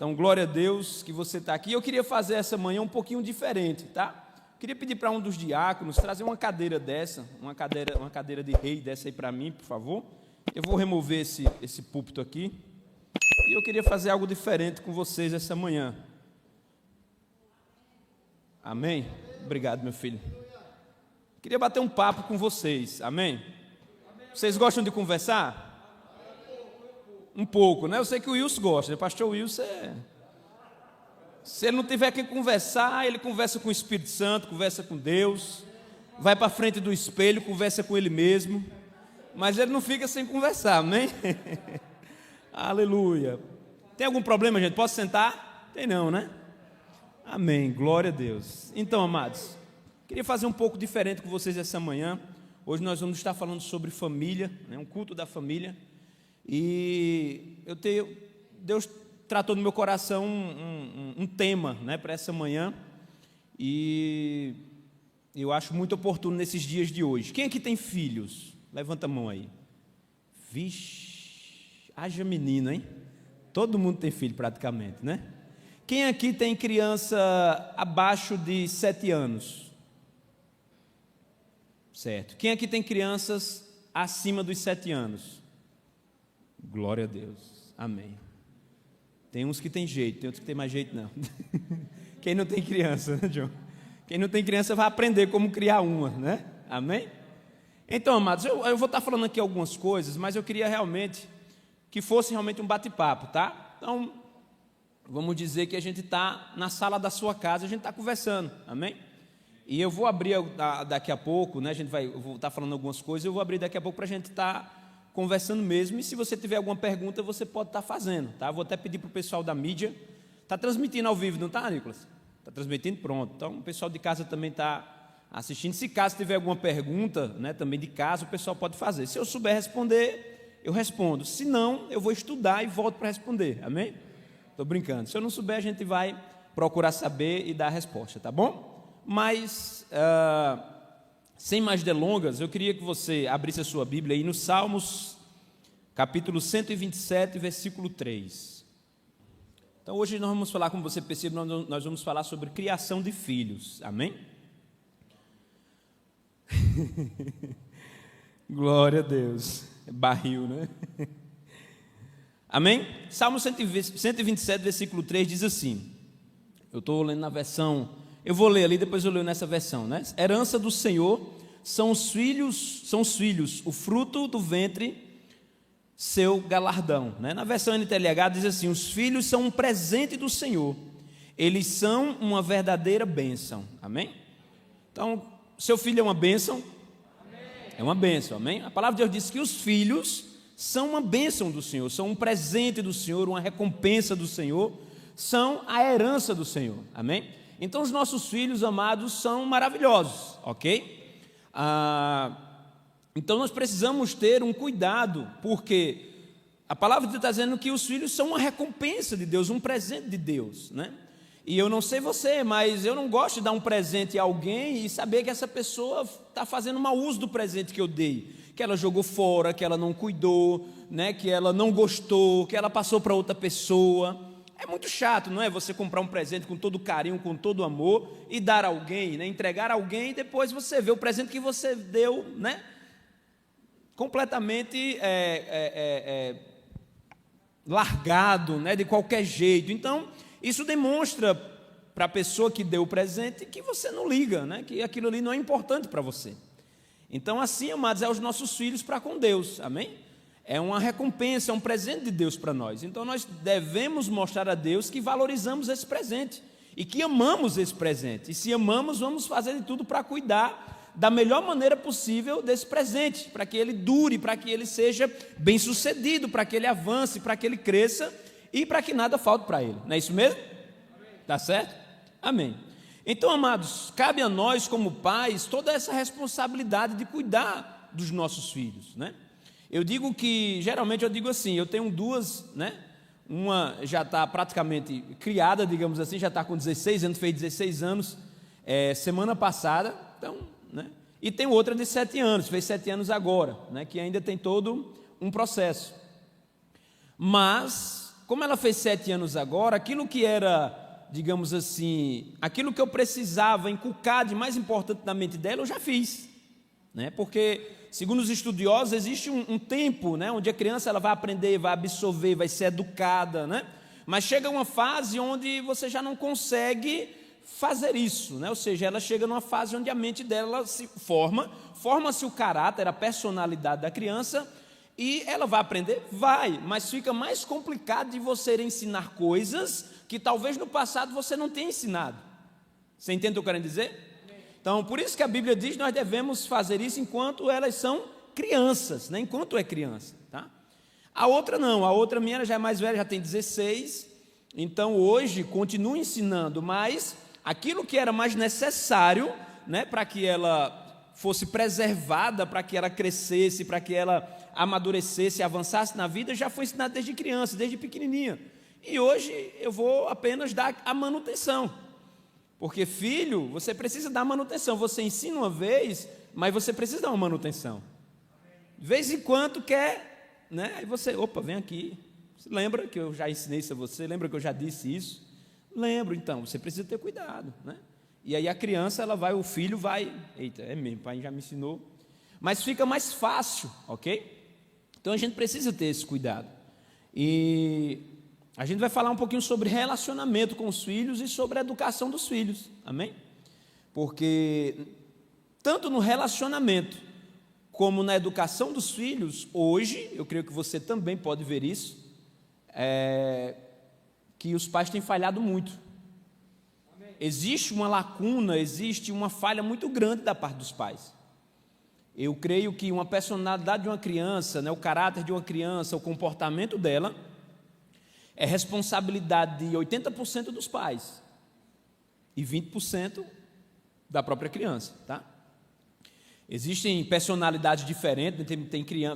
Então, glória a Deus que você está aqui. Eu queria fazer essa manhã um pouquinho diferente, tá? Queria pedir para um dos diáconos trazer uma cadeira dessa, uma cadeira de rei dessa aí para mim, por favor. Eu vou remover esse púlpito aqui. E eu queria fazer algo diferente com vocês essa manhã. Amém? Obrigado, meu filho. Queria bater um papo com vocês. Amém? Vocês gostam de conversar? Um pouco, né? Eu sei que o Wilson gosta. O pastor Wilson se ele não tiver quem conversar, ele conversa com o Espírito Santo, conversa com Deus, vai para frente do espelho, conversa com ele mesmo, mas ele não fica sem conversar, amém? Aleluia. Tem algum problema, gente? Posso sentar? Tem não, né? Amém, glória a Deus. Então, amados, queria fazer um pouco diferente com vocês essa manhã. Hoje nós vamos estar falando sobre família, né? Um culto da família. E Deus tratou no meu coração um tema, né, para essa manhã, e eu acho muito oportuno nesses dias de hoje. Quem aqui tem filhos? Levanta a mão aí. Vixe, haja menino, hein? Todo mundo tem filho praticamente, né? Quem aqui tem criança abaixo de 7 anos? Certo. Quem aqui tem crianças acima dos 7 anos? Glória a Deus, amém. Tem uns que tem jeito, tem outros que tem mais jeito não. Quem não tem criança, né, João? Quem não tem criança vai aprender como criar uma, né? Amém? Então, amados, eu vou estar falando aqui algumas coisas, mas eu queria realmente que fosse realmente um bate-papo, tá? Então, vamos dizer que a gente está na sala da sua casa, a gente está conversando, amém? E eu vou abrir daqui a pouco, né? Eu vou estar falando algumas coisas, eu vou abrir daqui a pouco para a gente estar conversando mesmo, e se você tiver alguma pergunta, você pode estar fazendo, tá? Vou até pedir para o pessoal da mídia, está transmitindo ao vivo, não está, Nicolas? Está transmitindo? Pronto. Então, o pessoal de casa também está assistindo. Se caso tiver alguma pergunta, né, também de casa, o pessoal pode fazer. Se eu souber responder, eu respondo. Se não, eu vou estudar e volto para responder, amém? Estou brincando. Se eu não souber, a gente vai procurar saber e dar a resposta, tá bom? Mas, sem mais delongas, eu queria que você abrisse a sua Bíblia aí no Salmos, capítulo 127, versículo 3. Então, hoje nós vamos falar, como você percebe, nós vamos falar sobre criação de filhos, amém? Glória a Deus, barril, né? Amém? Salmo 127, versículo 3 diz assim, eu estou lendo na versão... Eu vou ler ali, depois eu leio nessa versão, né? Herança do Senhor são os filhos, o fruto do ventre, seu galardão, né? Na versão NTLH diz assim, os filhos são um presente do Senhor, eles são uma verdadeira bênção, amém? Então, seu filho é uma bênção? Amém. É uma bênção, amém? A palavra de Deus diz que os filhos são uma bênção do Senhor, são um presente do Senhor, uma recompensa do Senhor, são a herança do Senhor, amém? Então, os nossos filhos amados são maravilhosos, ok? Então, nós precisamos ter um cuidado, porque a palavra de Deus está dizendo que os filhos são uma recompensa de Deus, um presente de Deus, né? E eu não sei você, mas eu não gosto de dar um presente a alguém e saber que essa pessoa está fazendo mau uso do presente que eu dei, que ela jogou fora, que ela não cuidou, né? Que ela não gostou, que ela passou para outra pessoa. É muito chato, não é? Você comprar um presente com todo carinho, com todo amor e dar a alguém, né? Entregar a alguém e depois você vê o presente que você deu, né? Completamente largado, né? De qualquer jeito. Então, isso demonstra para a pessoa que deu o presente que você não liga, né? Que aquilo ali não é importante para você. Então, assim, amados, é os nossos filhos para com Deus, amém? É uma recompensa, é um presente de Deus para nós. Então, nós devemos mostrar a Deus que valorizamos esse presente e que amamos esse presente. E se amamos, vamos fazer de tudo para cuidar da melhor maneira possível desse presente, para que ele dure, para que ele seja bem sucedido, para que ele avance, para que ele cresça e para que nada falte para ele. Não é isso mesmo? Tá certo? Amém. Então, amados, cabe a nós como pais toda essa responsabilidade de cuidar dos nossos filhos, né? Eu digo que, geralmente eu digo assim, eu tenho duas, né? Uma já está praticamente criada, digamos assim, já está com 16 anos, fez 16 anos semana passada, então, né? E tem outra de 7 anos, fez 7 anos agora, né? Que ainda tem todo um processo. Mas, como ela fez 7 anos agora, aquilo que era, digamos assim, aquilo que eu precisava inculcar de mais importante na mente dela, eu já fiz, né? Porque, segundo os estudiosos, existe um tempo, né, onde a criança ela vai aprender, vai absorver, vai ser educada, né? Mas chega uma fase onde você já não consegue fazer isso, né? Ou seja, ela chega numa fase onde a mente dela se forma-se o caráter, a personalidade da criança, e ela vai aprender? Vai, mas fica mais complicado de você ensinar coisas que talvez no passado você não tenha ensinado. Você entende o que eu quero dizer? Então, por isso que a Bíblia diz que nós devemos fazer isso enquanto elas são crianças, né? Enquanto é criança, tá? A outra não, a outra minha já é mais velha, já tem 16, então hoje continuo ensinando, mas aquilo que era mais necessário, né, para que ela fosse preservada, para que ela crescesse, para que ela amadurecesse, avançasse na vida, já foi ensinado desde criança, desde pequenininha. E hoje eu vou apenas dar a manutenção, porque filho, você precisa dar manutenção. Você ensina uma vez, mas você precisa dar uma manutenção. De vez em quando quer, né? Aí você, opa, vem aqui. Você lembra que eu já ensinei isso a você? Lembra que eu já disse isso? Lembro, então, você precisa ter cuidado, né? E aí a criança, ela vai, o filho vai, eita, é mesmo, o pai já me ensinou, mas fica mais fácil, ok? Então a gente precisa ter esse cuidado. E a gente vai falar um pouquinho sobre relacionamento com os filhos e sobre a educação dos filhos, amém? Porque tanto no relacionamento como na educação dos filhos, hoje, eu creio que você também pode ver isso, que os pais têm falhado muito. Existe uma lacuna, existe uma falha muito grande da parte dos pais. Eu creio que uma personalidade de uma criança, né, o caráter de uma criança, o comportamento dela, é responsabilidade de 80% dos pais e 20% da própria criança, tá? Existem personalidades diferentes,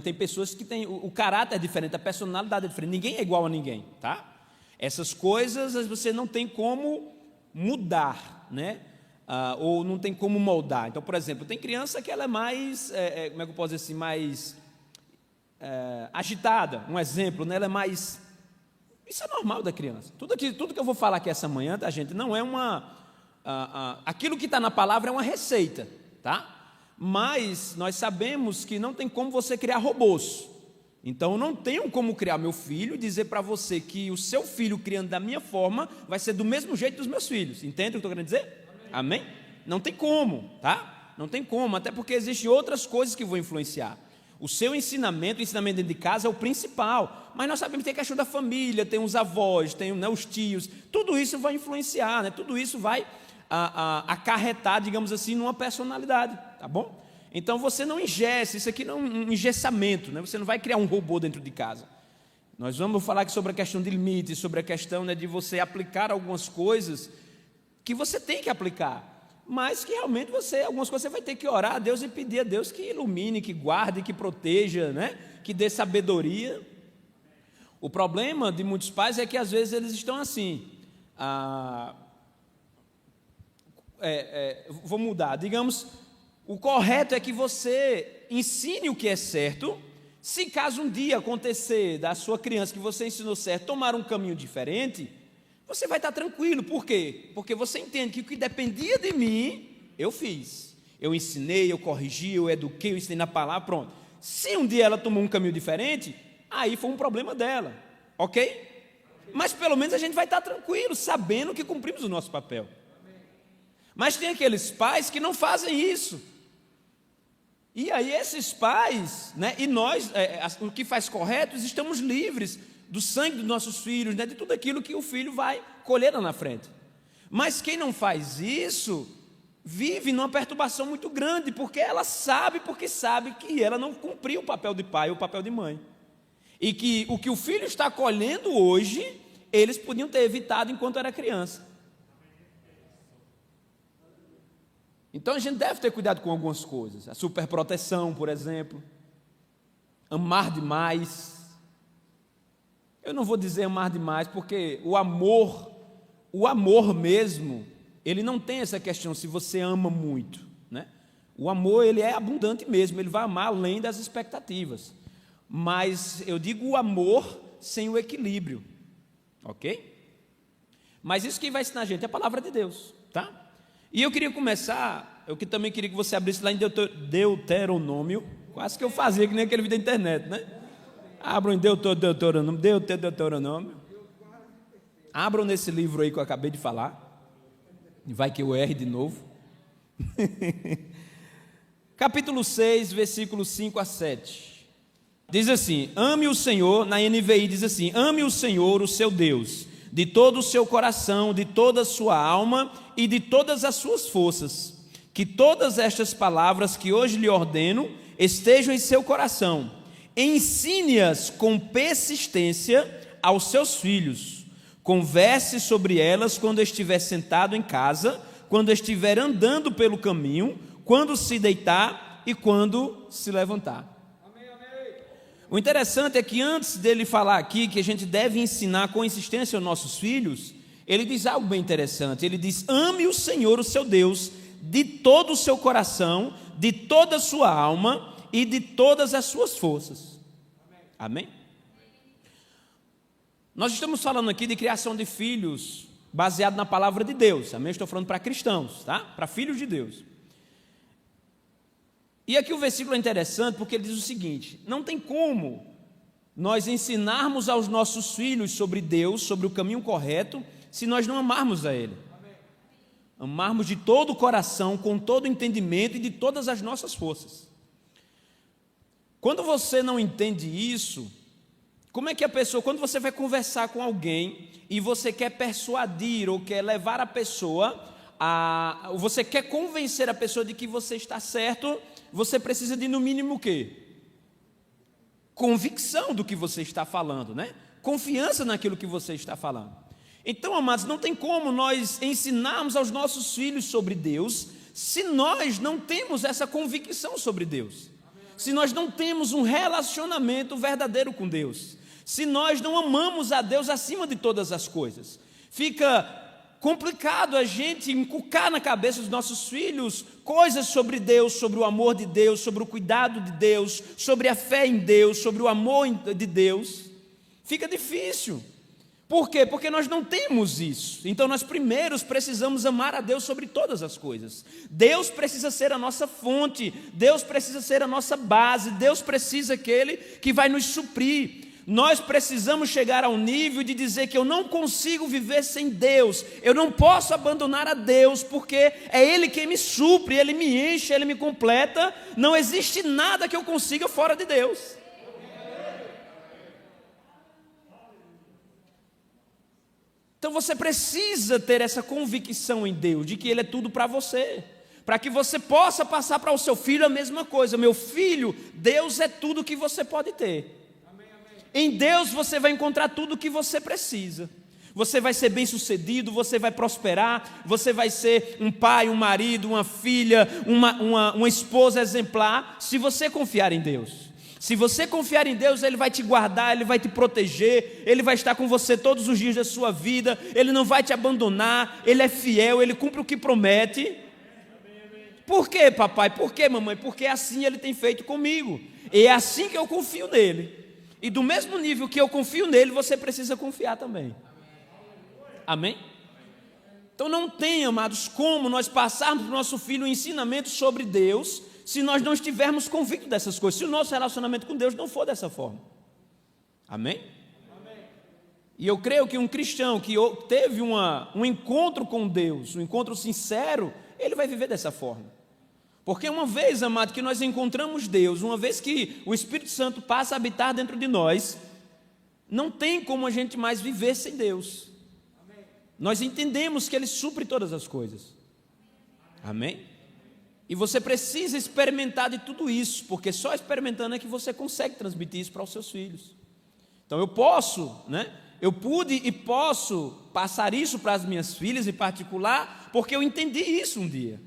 tem pessoas que têm o caráter é diferente, a personalidade é diferente, ninguém é igual a ninguém, tá? Essas coisas você não tem como mudar, né? Ou não tem como moldar. Então, por exemplo, tem criança que ela é mais, como é que eu posso dizer assim, mais agitada, um exemplo, né? Ela é mais... Isso é normal da criança. Tudo que eu vou falar aqui essa manhã, tá, gente, não é aquilo que está na palavra é uma receita, tá? Mas nós sabemos que não tem como você criar robôs. Então, eu não tenho como criar meu filho e dizer para você que o seu filho criando da minha forma vai ser do mesmo jeito dos meus filhos. Entende o que eu estou querendo dizer? Amém? Não tem como, tá? Não tem como, até porque existem outras coisas que vão influenciar. O seu ensinamento, o ensinamento dentro de casa é o principal, mas nós sabemos que tem a questão da família, tem os avós, tem, né, os tios, tudo isso vai influenciar, né? Tudo isso vai acarretar, digamos assim, numa personalidade, tá bom? Então você não engessa, isso aqui não é um engessamento, né? Você não vai criar um robô dentro de casa. Nós vamos falar aqui sobre a questão de limites, sobre a questão, né, de você aplicar algumas coisas que você tem que aplicar, mas que realmente algumas coisas você vai ter que orar a Deus e pedir a Deus que ilumine, que guarde, que proteja, né? Que dê sabedoria. O problema de muitos pais é que às vezes eles estão assim, vou mudar, digamos, o correto é que você ensine o que é certo. Se caso um dia acontecer da sua criança que você ensinou certo tomar um caminho diferente, você vai estar tranquilo. Por quê? Porque você entende que o que dependia de mim, eu fiz. Eu ensinei, eu corrigi, eu eduquei, eu ensinei na palavra, pronto. Se um dia ela tomou um caminho diferente, aí foi um problema dela, ok? Mas pelo menos a gente vai estar tranquilo, sabendo que cumprimos o nosso papel. Mas tem aqueles pais que não fazem isso. E aí esses pais, né, e nós, o que faz correto, estamos livres do sangue dos nossos filhos, né, de tudo aquilo que o filho vai colher lá na frente. Mas quem não faz isso, vive numa perturbação muito grande, porque sabe que ela não cumpriu o papel de pai ou o papel de mãe. E que o que o filho está colhendo hoje, eles podiam ter evitado enquanto era criança. Então a gente deve ter cuidado com algumas coisas. A superproteção, por exemplo. Amar demais. Eu não vou dizer amar demais, porque o amor mesmo, ele não tem essa questão se você ama muito, né? O amor, ele é abundante mesmo, ele vai amar além das expectativas. Mas eu digo o amor sem o equilíbrio. ok? Mas isso quem vai ensinar a gente é a palavra de Deus, tá? E eu queria começar, eu também queria que você abrisse lá em Deuteronômio, quase que eu fazia que nem aquele vídeo da internet, né? Abram em Deuteronômio. Abram nesse livro aí que eu acabei de falar. E vai que eu erre de novo. Capítulo 6, versículos 5 a 7. Diz assim: ame o Senhor, na NVI diz assim: ame o Senhor, o seu Deus, de todo o seu coração, de toda a sua alma e de todas as suas forças. Que todas estas palavras que hoje lhe ordeno estejam em seu coração. Ensine-as com persistência aos seus filhos. Converse sobre elas quando estiver sentado em casa, quando estiver andando pelo caminho, quando se deitar e quando se levantar. Amém, amém. O interessante é que antes dele falar aqui que a gente deve ensinar com insistência aos nossos filhos, ele diz algo bem interessante. Ele diz: ame o Senhor, o seu Deus, de todo o seu coração, de toda a sua alma e de todas as suas forças. Amém? Nós estamos falando aqui de criação de filhos baseado na palavra de Deus. Amém? Estou falando para cristãos, tá? Para filhos de Deus. E aqui o versículo é interessante porque ele diz o seguinte: não tem como nós ensinarmos aos nossos filhos sobre Deus, sobre o caminho correto, se nós não amarmos a Ele. Amarmos de todo o coração, com todo o entendimento e de todas as nossas forças. Quando você não entende isso, como é que a pessoa, quando você vai conversar com alguém e você quer persuadir ou quer levar a pessoa você quer convencer a pessoa de que você está certo, você precisa de no mínimo o quê? Convicção do que você está falando, né? Confiança naquilo que você está falando. Então, amados, não tem como nós ensinarmos aos nossos filhos sobre Deus se nós não temos essa convicção sobre Deus. Se nós não temos um relacionamento verdadeiro com Deus. Se nós não amamos a Deus acima de todas as coisas. Fica complicado a gente inculcar na cabeça dos nossos filhos coisas sobre Deus, sobre o amor de Deus, sobre o cuidado de Deus, sobre a fé em Deus, sobre o amor de Deus. Fica difícil. Por quê? Porque nós não temos isso. Então nós primeiros precisamos amar a Deus sobre todas as coisas. Deus precisa ser a nossa fonte, Deus precisa ser a nossa base, Deus precisa aquele que vai nos suprir. Nós precisamos chegar ao nível de dizer que eu não consigo viver sem Deus, eu não posso abandonar a Deus, porque é Ele quem me supre, Ele me enche, Ele me completa, não existe nada que eu consiga fora de Deus. Então você precisa ter essa convicção em Deus, de que Ele é tudo para você, para que você possa passar para o seu filho a mesma coisa. Meu filho, Deus é tudo que você pode ter. Em Deus você vai encontrar tudo o que você precisa. Você vai ser bem sucedido, você vai prosperar, você vai ser um pai, um marido, uma filha, uma esposa exemplar, se você confiar em Deus. Se você confiar em Deus, Ele vai te guardar, Ele vai te proteger, Ele vai estar com você todos os dias da sua vida, Ele não vai te abandonar, Ele é fiel, Ele cumpre o que promete. Por quê, papai? Por quê, mamãe? Porque assim Ele tem feito comigo, e é assim que eu confio nele. E do mesmo nível que eu confio nele, você precisa confiar também. Amém? Então não tem, amados, como nós passarmos para o nosso filho um ensinamento sobre Deus, se nós não estivermos convictos dessas coisas, se o nosso relacionamento com Deus não for dessa forma. Amém? E eu creio que um cristão que teve um encontro com Deus, um encontro sincero, ele vai viver dessa forma. Porque uma vez, amado, que nós encontramos Deus, uma vez que o Espírito Santo passa a habitar dentro de nós, não tem como a gente mais viver sem Deus. Amém. Nós entendemos que Ele supre todas as coisas. Amém? E você precisa experimentar de tudo isso, porque só experimentando é que você consegue transmitir isso para os seus filhos. Então eu posso, né? Eu pude e posso passar isso para as minhas filhas em particular, porque eu entendi isso um dia.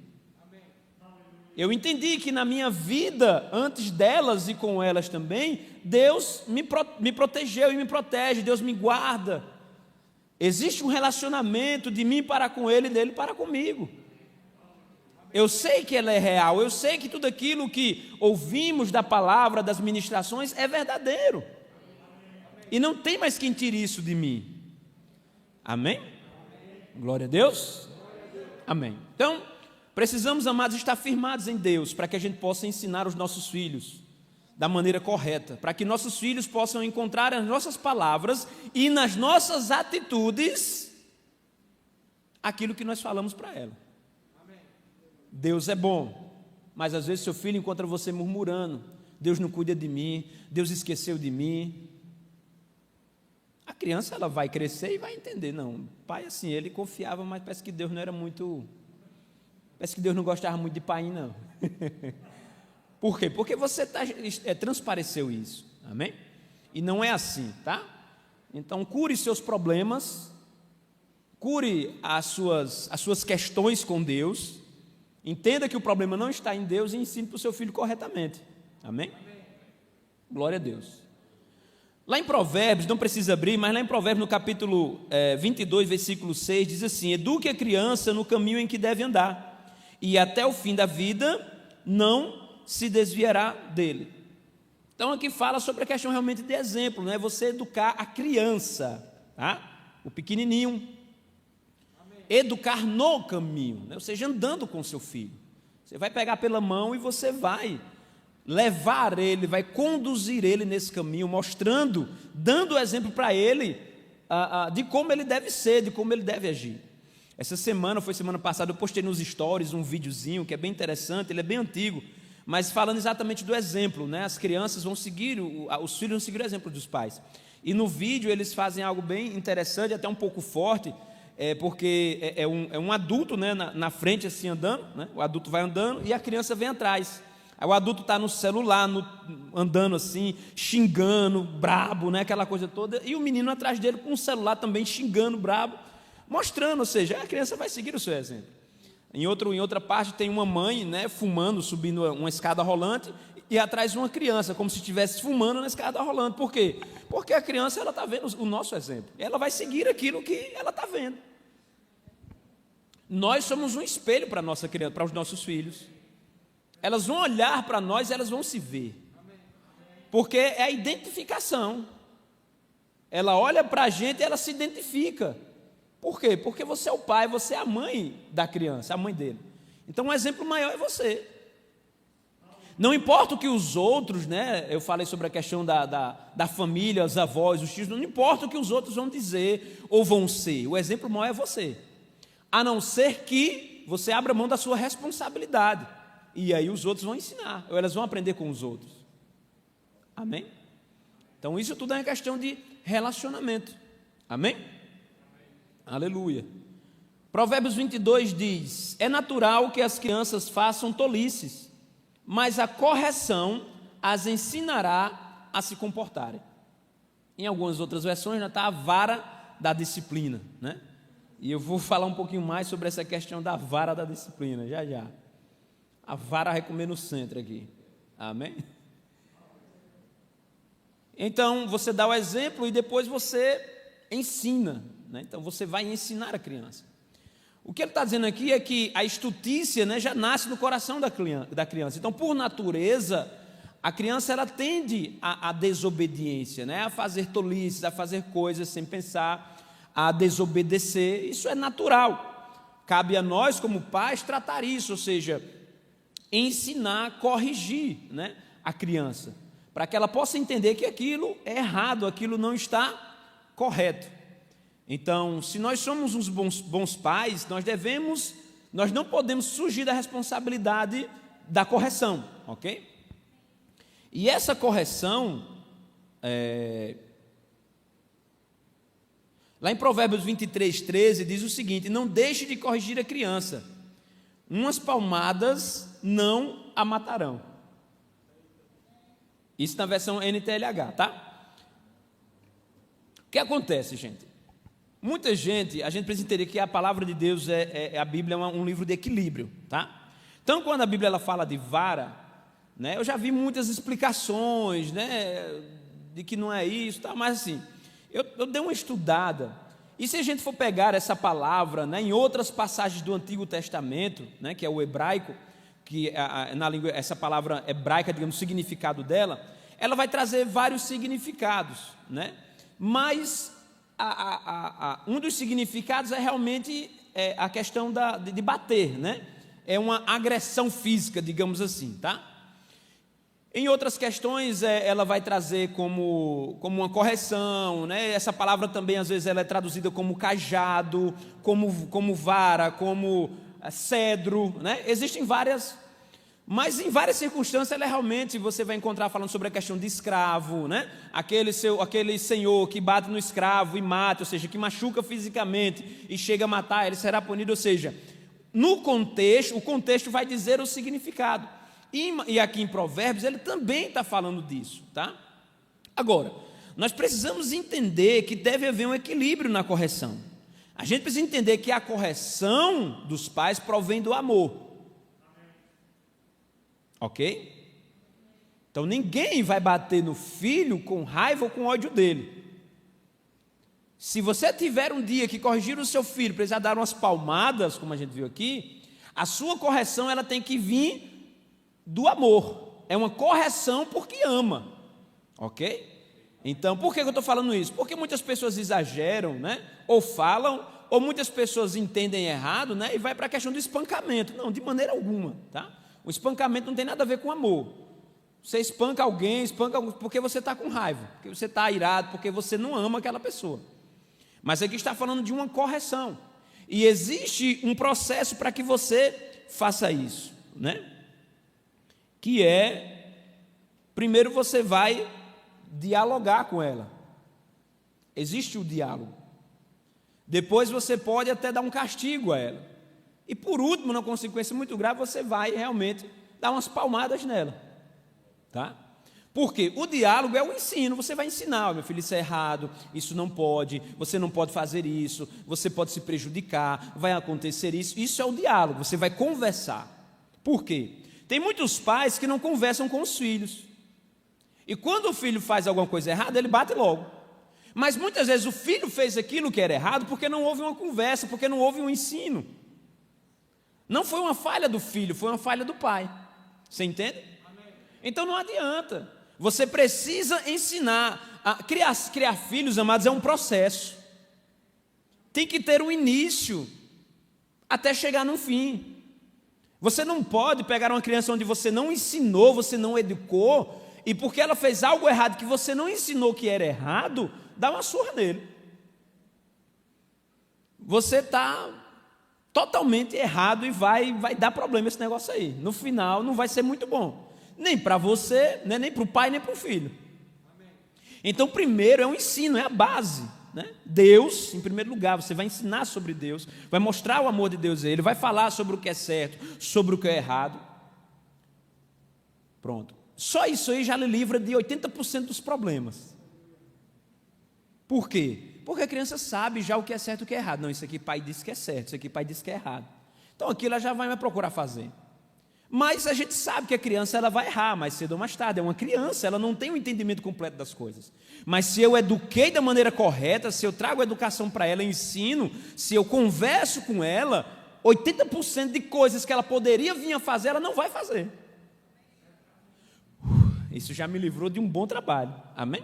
Eu entendi que na minha vida, antes delas e com elas também, Deus me protegeu e me protege, Deus me guarda. Existe um relacionamento de mim para com Ele e dele para comigo. Eu sei que Ele é real, eu sei que tudo aquilo que ouvimos da palavra, das ministrações, é verdadeiro. E não tem mais quem tire isso de mim. Amém? Glória a Deus. Amém. Então, precisamos, amados, estar firmados em Deus para que a gente possa ensinar os nossos filhos da maneira correta, para que nossos filhos possam encontrar nas nossas palavras e nas nossas atitudes aquilo que nós falamos para ela. Deus é bom, mas às vezes seu filho encontra você murmurando: Deus não cuida de mim, Deus esqueceu de mim. A criança, ela vai crescer e vai entender: não, o pai assim, ele confiava, mas parece que Deus não era muito, parece que Deus não gostava muito de pai, não. Por quê? Porque você transpareceu isso, amém? E não é assim, tá? Então cure seus problemas, cure as suas questões com Deus, entenda que o problema não está em Deus e ensine para o seu filho corretamente, amém? Glória a Deus. Lá em Provérbios, não precisa abrir, mas lá em Provérbios no capítulo 22, versículo 6, diz assim: eduque a criança no caminho em que deve andar, e até o fim da vida não se desviará dele. Então aqui fala sobre a questão realmente de exemplo, né? Você educar a criança, tá? O pequenininho. Amém. Educar no caminho, né? Ou seja, andando com seu filho. Você vai pegar pela mão e você vai levar ele, vai conduzir ele nesse caminho, mostrando, dando o exemplo para ele de como ele deve ser, de como ele deve agir. Essa semana, foi semana passada, eu postei nos stories um videozinho que é bem interessante, ele é bem antigo, mas falando exatamente do exemplo, né? As crianças vão seguir, os filhos vão seguir o exemplo dos pais. E no vídeo eles fazem algo bem interessante, até um pouco forte, porque é um adulto, né, na frente assim andando, né? O adulto vai andando e a criança vem atrás. Aí o adulto está no celular, andando assim, xingando, brabo, né? Aquela coisa toda, e o menino atrás dele com o celular também xingando, brabo, mostrando, ou seja, a criança vai seguir o seu exemplo. Em outra parte tem uma mãe, né, fumando, subindo uma escada rolante, e atrás uma criança, como se estivesse fumando na escada rolante. Por quê? Porque a criança está vendo o nosso exemplo, ela vai seguir aquilo que ela está vendo. Nós somos um espelho para a nossa criança, para os nossos filhos. Elas vão olhar para nós, elas vão se ver, porque é a identificação. Ela olha para a gente e ela se identifica. Por quê? Porque você é o pai, você é a mãe da criança, a mãe dele. Então o exemplo maior é você. Não importa o que os outros, né? Eu falei sobre a questão da família, os avós, os tios, não importa o que os outros vão dizer ou vão ser, o exemplo maior é você. A não ser que você abra mão da sua responsabilidade, e aí os outros vão ensinar, ou elas vão aprender com os outros. Amém? Então isso tudo é uma questão de relacionamento. Amém? Aleluia. Provérbios 22 diz: é natural que as crianças façam tolices, mas a correção as ensinará a se comportarem. Em algumas outras versões já está a vara da disciplina, né? E eu vou falar um pouquinho mais sobre essa questão da vara da disciplina, já já. A vara vai comer no centro aqui. Amém? Então você dá o exemplo e depois você ensina, né? Então você vai ensinar a criança. O que ele está dizendo aqui é que a estutícia, né, já nasce no coração da criança. Então, por natureza, a criança ela tende à desobediência, né, a fazer tolices, a fazer coisas sem pensar, a desobedecer. Isso é natural. Cabe a nós, como pais, tratar isso, ou seja, ensinar, corrigir, né, a criança, para que ela possa entender que aquilo é errado, aquilo não está correto. Então, se nós somos uns bons pais, nós não podemos fugir da responsabilidade da correção, ok? E essa correção, lá em Provérbios 23, 13, diz o seguinte: não deixe de corrigir a criança, umas palmadas não a matarão. Isso na versão NTLH, tá? O que acontece, gente? Muita gente, a gente precisa entender que a palavra de Deus, a Bíblia é um livro de equilíbrio, tá? Então, quando a Bíblia ela fala de vara, né, eu já vi muitas explicações, né, de que não é isso, tá? Mas assim, eu dei uma estudada, e se a gente for pegar essa palavra, né, em outras passagens do Antigo Testamento, né, que é o hebraico, que na língua, essa palavra hebraica, digamos, o significado dela, ela vai trazer vários significados, né? Mas um dos significados é realmente a questão de bater, né? É uma agressão física, digamos assim, tá? Em outras questões, ela vai trazer como uma correção, né? Essa palavra também, às vezes, ela é traduzida como cajado, como vara, como cedro, né? Existem várias, mas em várias circunstâncias, ela realmente, você vai encontrar falando sobre a questão de escravo, né? Aquele senhor que bate no escravo e mata, ou seja, que machuca fisicamente e chega a matar, ele será punido, ou seja, no contexto, o contexto vai dizer o significado. E aqui em Provérbios ele também está falando disso, tá? Agora, nós precisamos entender que deve haver um equilíbrio na correção. A gente precisa entender que a correção dos pais provém do amor. Ok? Então ninguém vai bater no filho com raiva ou com ódio dele. Se você tiver um dia que corrigir o seu filho, precisar dar umas palmadas, como a gente viu aqui, a sua correção ela tem que vir do amor, é uma correção porque ama, ok? Então, por que eu estou falando isso? Porque muitas pessoas exageram, né? Ou falam, ou muitas pessoas entendem errado, né? E vai para a questão do espancamento. Não, de maneira alguma, tá? O espancamento não tem nada a ver com amor. Você espanca alguém porque você está com raiva, porque você está irado, porque você não ama aquela pessoa. Mas aqui está falando de uma correção, e existe um processo para que você faça isso, né? Que primeiro você vai dialogar com ela. Existe o diálogo. Depois você pode até dar um castigo a ela. E por último, numa consequência muito grave, você vai realmente dar umas palmadas nela. Tá? Porque o diálogo é o ensino, você vai ensinar, meu filho, isso é errado, isso não pode, você não pode fazer isso, você pode se prejudicar, vai acontecer isso. Isso é o diálogo, você vai conversar. Por quê? Tem muitos pais que não conversam com os filhos. E quando o filho faz alguma coisa errada, ele bate logo. Mas muitas vezes o filho fez aquilo que era errado porque não houve uma conversa, porque não houve um ensino. Não foi uma falha do filho, foi uma falha do pai. Você entende? Então não adianta. Você precisa ensinar. Criar filhos, amados, é um processo. Tem que ter um início até chegar no fim. Você não pode pegar uma criança onde você não ensinou, você não educou, e porque ela fez algo errado que você não ensinou que era errado, dá uma surra nele. Você está totalmente errado e vai dar problema esse negócio aí. No final não vai ser muito bom. Nem para você, né, nem para o pai, nem para o filho. Então primeiro é o ensino, é a base. Né? Deus, em primeiro lugar, você vai ensinar sobre Deus, vai mostrar o amor de Deus a ele, vai falar sobre o que é certo, sobre o que é errado. Pronto. Só isso aí já lhe livra de 80% dos problemas. Por quê? Porque a criança sabe já o que é certo e o que é errado. Não, isso aqui pai disse que é certo, isso aqui pai disse que é errado. Então aquilo ela já vai me procurar fazer. Mas a gente sabe que a criança ela vai errar mais cedo ou mais tarde. É uma criança, ela não tem o entendimento completo das coisas. Mas se eu eduquei da maneira correta, se eu trago educação para ela, ensino, se eu converso com ela, 80% de coisas que ela poderia vir a fazer, ela não vai fazer. Isso já me livrou de um bom trabalho. Amém?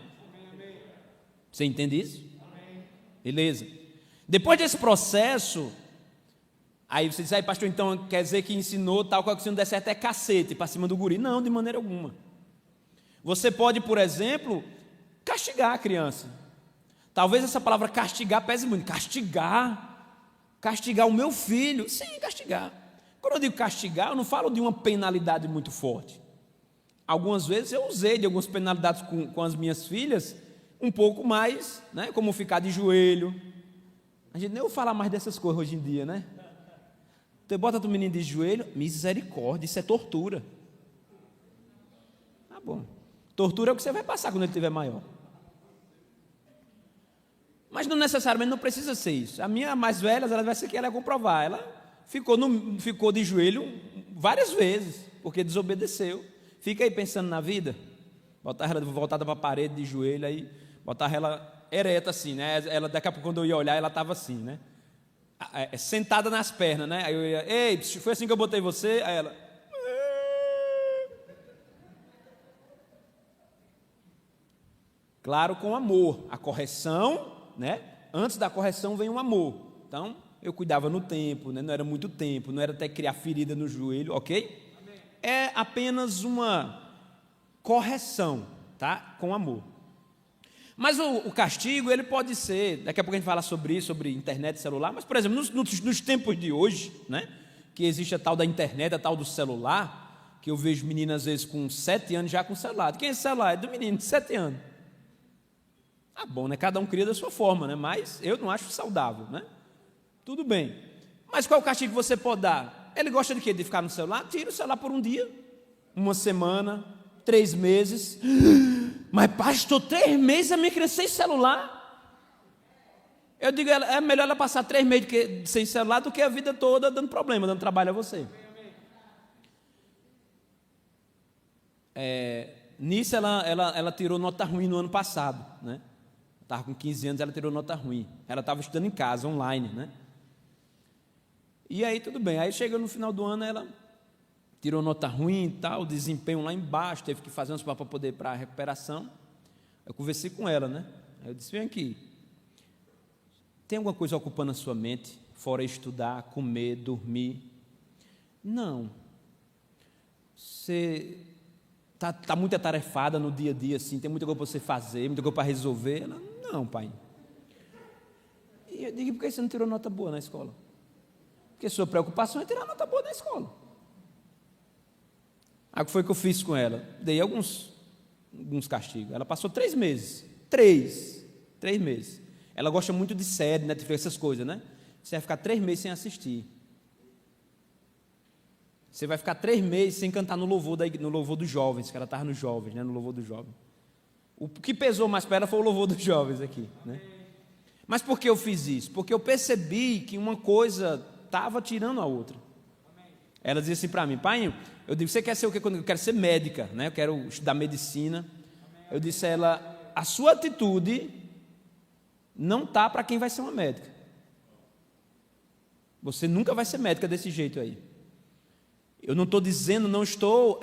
Você entende isso? Beleza. Depois desse processo, aí você diz, aí pastor, então quer dizer que ensinou tal coisa que se não der certo é cacete para cima do guri. Não, de maneira alguma. Você pode, por exemplo, castigar a criança. Talvez essa palavra castigar pese muito. Castigar o meu filho. Sim, castigar. Quando eu digo castigar, eu não falo de uma penalidade muito forte. Algumas vezes eu usei de algumas penalidades com as minhas filhas, um pouco mais, né, como ficar de joelho. A gente nem ouve falar mais dessas coisas hoje em dia, né? Você bota o menino de joelho, misericórdia, isso é tortura. Tá bom. Tortura é o que você vai passar quando ele estiver maior. Mas não necessariamente não precisa ser isso. A minha mais velha, ela vai ser que ela vai comprovar. Ela ficou de joelho várias vezes, porque desobedeceu. Fica aí pensando na vida. Botar ela voltada para a parede de joelho, aí botar ela ereta assim, né? Ela, daqui a pouco, quando eu ia olhar, ela estava assim, né? Sentada nas pernas, né? Aí eu ia, ei, foi assim que eu botei você? Aí ela... Claro, com amor. A correção, né? antes da correção vem o amor. Então, eu cuidava no tempo, né? Não era muito tempo, não era até criar ferida no joelho, ok? Amém. É apenas uma correção, tá? Com amor. Mas o castigo, ele pode ser, daqui a pouco a gente fala sobre isso, sobre internet e celular, mas, por exemplo, nos tempos de hoje, né? Que existe a tal da internet, a tal do celular, que eu vejo meninas, às vezes, com 7 anos já com celular. De quem é esse celular? É do menino de 7 anos. Ah, bom, né? Cada um cria da sua forma, né? Mas eu não acho saudável, né? Tudo bem. Mas qual é o castigo que você pode dar? Ele gosta de quê? De ficar no celular? Tira o celular por um dia, uma semana, 3 meses. Mas, pastor, 3 meses a minha criança sem celular? Eu digo, é melhor ela passar 3 meses sem celular do que a vida toda dando problema, dando trabalho a você. Nisso ela tirou nota ruim no ano passado, né? Estava com 15 anos, ela tirou nota ruim. Ela estava estudando em casa, online, né? E aí tudo bem, aí chegou no final do ano, ela tirou nota ruim e tal, desempenho lá embaixo, teve que fazer uns para poder ir para a recuperação. Eu conversei com ela, né? Aí eu disse, vem aqui, tem alguma coisa ocupando a sua mente, fora estudar, comer, dormir? Não. Você está muito atarefada no dia a dia, assim, tem muita coisa para você fazer, muita coisa para resolver? Ela, não, pai. E eu digo, por que você não tirou nota boa na escola? Porque sua preocupação é tirar nota boa na escola. Aí o que foi que eu fiz com ela? Dei alguns castigos. Ela passou 3 meses. 3 meses. Ela gosta muito de série, Netflix, essas coisas, né? Você vai ficar 3 meses sem assistir. Você vai ficar 3 meses sem cantar no louvor dos jovens, que ela estava nos jovens, né? No louvor dos jovens. O que pesou mais para ela foi o louvor dos jovens aqui, né? Mas por que eu fiz isso? Porque eu percebi que uma coisa estava tirando a outra. Ela dizia assim para mim, pai, eu digo, você quer ser o quê? Eu quero ser médica, né? Eu quero estudar medicina. Eu disse a ela, a sua atitude não está para quem vai ser uma médica. Você nunca vai ser médica desse jeito aí. Eu não estou dizendo, não estou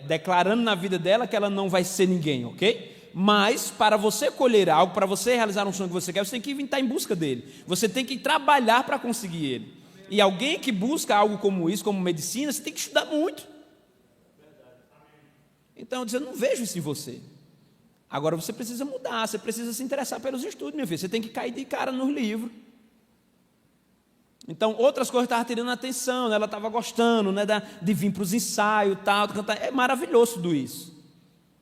declarando na vida dela que ela não vai ser ninguém, ok? Mas para você colher algo, para você realizar um sonho que você quer, você tem que estar em busca dele. Você tem que trabalhar para conseguir ele. E alguém que busca algo como isso, como medicina, você tem que estudar muito. Então, eu disse, eu não vejo isso em você. Agora você precisa mudar, você precisa se interessar pelos estudos, meu filho. Você tem que cair de cara nos livros. Então, outras coisas estavam tirando a atenção, né? Ela estava gostando, né, de vir para os ensaios, tal, de cantar. É maravilhoso tudo isso.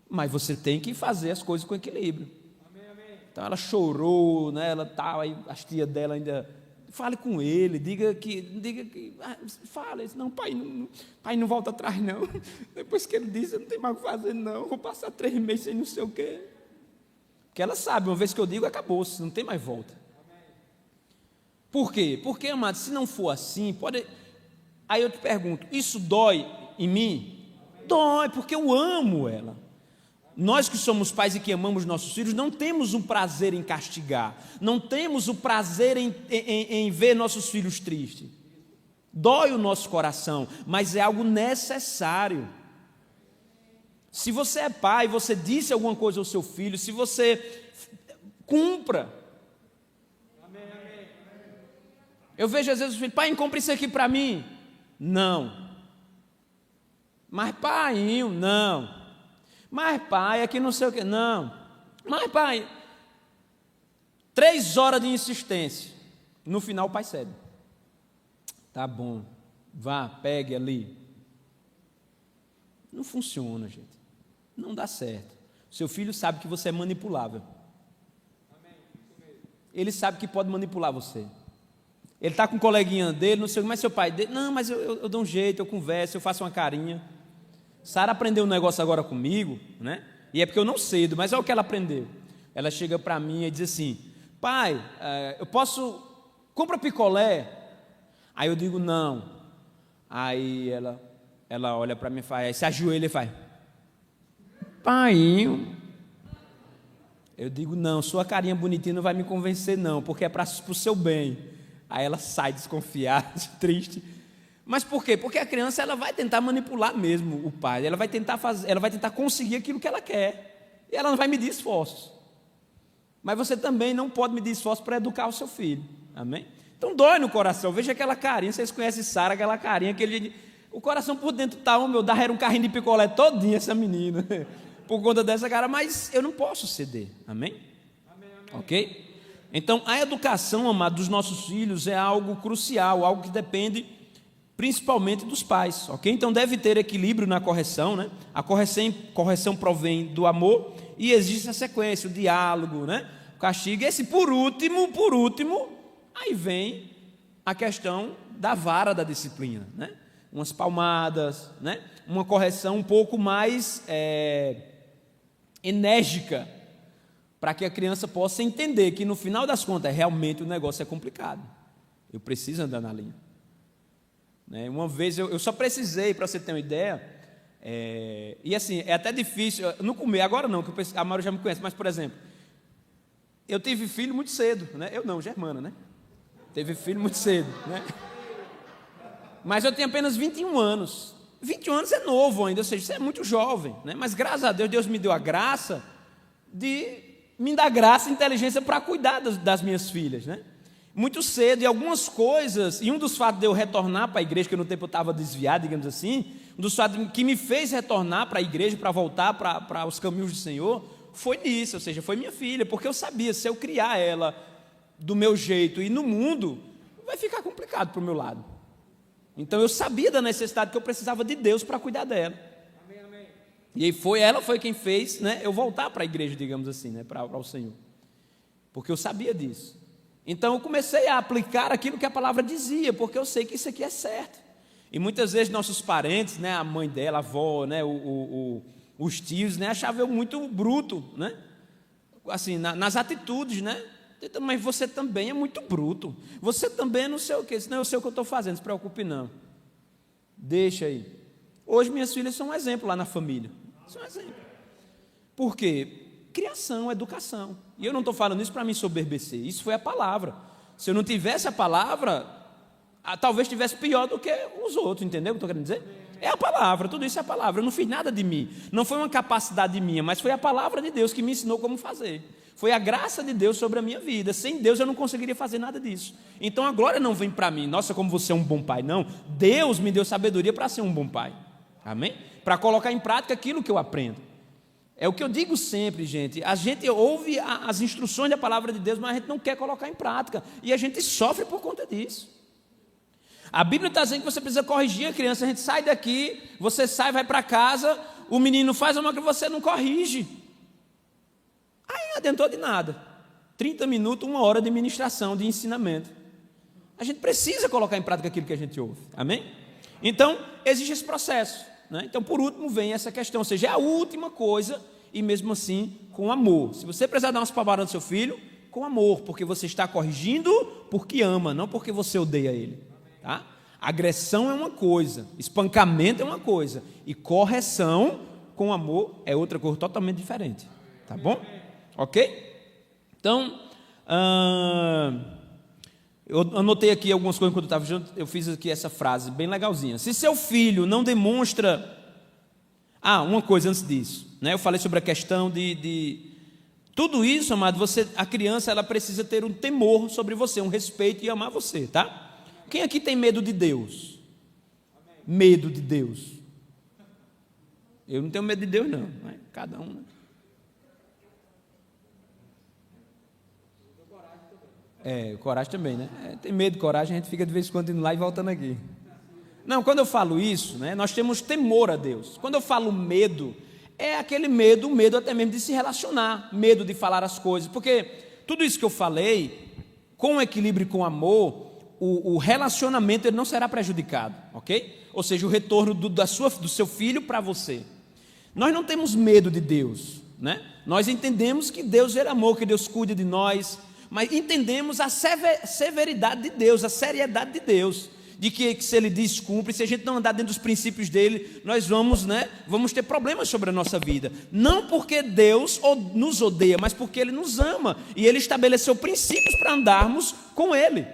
Mas você tem que fazer as coisas com equilíbrio. Amém. Então, ela chorou, né? Ela estava aí, as tias dela ainda... Fale com ele, diga que fala, disse, não, pai, não volta atrás, não. Depois que ele disse, eu não tenho mais o que fazer, não. Vou passar 3 meses sem não sei o quê. Porque ela sabe, uma vez que eu digo, acabou-se, não tem mais volta. Por quê? Porque, amado, se não for assim, pode... Aí eu te pergunto, isso dói em mim? Dói, porque eu amo ela. Nós que somos pais e que amamos nossos filhos, não temos um prazer em castigar, não temos o prazer em ver nossos filhos tristes. Dói o nosso coração, mas é algo necessário. Se você é pai, você disse alguma coisa ao seu filho, se você cumpra. Eu vejo às vezes o filho, pai, compra isso aqui para mim. Não. Mas pai, não. Mas pai, aqui não sei o que, não. Mas pai, 3 horas de insistência. No final o pai cede. Tá bom, vá, pegue ali. Não funciona, gente. Não dá certo. Seu filho sabe que você é manipulável. Ele sabe que pode manipular você. Ele está com um coleguinha dele, não sei o que, mas seu pai dele, não, mas eu dou um jeito, eu converso, eu faço uma carinha. Sara aprendeu um negócio agora comigo, né? E é porque eu não cedo, mas olha o que ela aprendeu. Ela chega para mim e diz assim, pai, eu posso... Compra picolé? Aí eu digo, não. Aí ela olha para mim e faz, aí se ajoelha e faz, pai. Eu digo, não, sua carinha bonitinha não vai me convencer não, porque é para o seu bem. Aí ela sai desconfiada, triste. Mas por quê? Porque a criança ela vai tentar manipular mesmo o pai, ela vai tentar conseguir aquilo que ela quer, e ela não vai medir esforços. mas você também não pode medir esforço para educar o seu filho. Amém? Então dói no coração. Veja aquela carinha, vocês conhecem Sara, aquela carinha, o coração por dentro está, meu, era um carrinho de picolé todinho essa menina, por conta dessa cara, mas eu não posso ceder. Amém? Amém. Ok? Então, a educação, amado, dos nossos filhos é algo crucial, algo que depende principalmente dos pais, ok? Então, deve ter equilíbrio na correção, né? A correção provém do amor e existe a sequência, o diálogo, né? O castigo. Esse, por último, aí vem a questão da vara da disciplina, né? Umas palmadas, né? Uma correção um pouco mais enérgica, para que a criança possa entender que no final das contas realmente o negócio é complicado, eu preciso andar na linha, né? Uma vez eu só precisei, para você ter uma ideia, e assim, é até difícil, não comer, agora não, que a Mauro já me conhece, mas por exemplo, eu tive filho muito cedo, né? Eu não, Germana, né? Teve filho muito cedo, né? Mas eu tenho apenas 21 anos, 21 anos é novo ainda, ou seja, você é muito jovem, né? Mas graças a Deus, Deus me deu a graça de me dar graça e inteligência para cuidar das minhas filhas, né? Muito cedo, e algumas coisas, e um dos fatos de eu retornar para a igreja, que no tempo eu estava desviado, digamos assim, um dos fatos que me fez retornar para a igreja, para voltar para os caminhos do Senhor, foi nisso, ou seja, foi minha filha, porque eu sabia, se eu criar ela do meu jeito e no mundo, vai ficar complicado para o meu lado. Então eu sabia da necessidade que eu precisava de Deus para cuidar dela. E aí ela foi quem fez, né, eu voltar para a igreja, digamos assim, né, para o Senhor. Porque eu sabia disso. Então eu comecei a aplicar aquilo que a palavra dizia, porque eu sei que isso aqui é certo. E muitas vezes nossos parentes, né, a mãe dela, a avó, né, os tios, né, achavam eu muito bruto, né, assim, nas atitudes, né. Mas você também é muito bruto. Você também é não sei o quê. Não, eu sei o que eu estou fazendo, não se preocupe não. Deixa aí. Hoje minhas filhas são um exemplo lá na família. São um exemplo. Por quê? Criação, educação. E eu não estou falando isso para me soberbecer. Isso foi a palavra. Se eu não tivesse a palavra, talvez estivesse pior do que os outros. Entendeu o que eu estou querendo dizer? É a palavra, tudo isso é a palavra. Eu não fiz nada de mim. Não foi uma capacidade minha, mas foi a palavra de Deus que me ensinou como fazer. Foi a graça de Deus sobre a minha vida. Sem Deus eu não conseguiria fazer nada disso. Então a glória não vem para mim. Nossa, como você é um bom pai. Não. Deus me deu sabedoria para ser um bom pai. Amém? Para colocar em prática aquilo que eu aprendo. É o que eu digo sempre, gente. A gente ouve as instruções da palavra de Deus, mas a gente não quer colocar em prática. E a gente sofre por conta disso. A Bíblia está dizendo que você precisa corrigir a criança. A gente sai daqui, você sai, vai para casa, o menino faz uma que você não corrige. Aí não adiantou de nada. 30 minutos, 1 hora de ministração, de ensinamento. A gente precisa colocar em prática aquilo que a gente ouve. Amém? Então, existe esse processo, né? Então, por último, vem essa questão. Ou seja, é a última coisa, e mesmo assim, com amor. Se você precisar dar umas palmadas no seu filho, com amor, porque você está corrigindo porque ama, não porque você odeia ele. Tá? Agressão é uma coisa, espancamento é uma coisa, e correção com amor é outra coisa totalmente diferente. Tá bom? Ok? Então, eu anotei aqui algumas coisas quando eu estava junto, eu fiz aqui essa frase bem legalzinha. Se seu filho não demonstra... uma coisa antes disso, né? Eu falei sobre a questão de... Tudo isso, amado, a criança ela precisa ter um temor sobre você, um respeito e amar você, tá? Quem aqui tem medo de Deus? Medo de Deus. Eu não tenho medo de Deus não, né? Cada um, né? Coragem também, né? Tem medo, coragem, a gente fica de vez em quando indo lá e voltando aqui. Não, quando eu falo isso, né, nós temos temor a Deus. Quando eu falo medo, é aquele medo, o medo até mesmo de se relacionar, medo de falar as coisas, porque tudo isso que eu falei, com equilíbrio e com amor, o relacionamento ele não será prejudicado, ok? Ou seja, o retorno do seu filho para você. Nós não temos medo de Deus, né? Nós entendemos que Deus é amor, que Deus cuida de nós, mas entendemos a severidade de Deus, a seriedade de Deus, de que se Ele diz cumpre, se a gente não andar dentro dos princípios dEle, nós vamos ter problemas sobre a nossa vida, não porque Deus nos odeia, mas porque Ele nos ama, e Ele estabeleceu princípios para andarmos com Ele.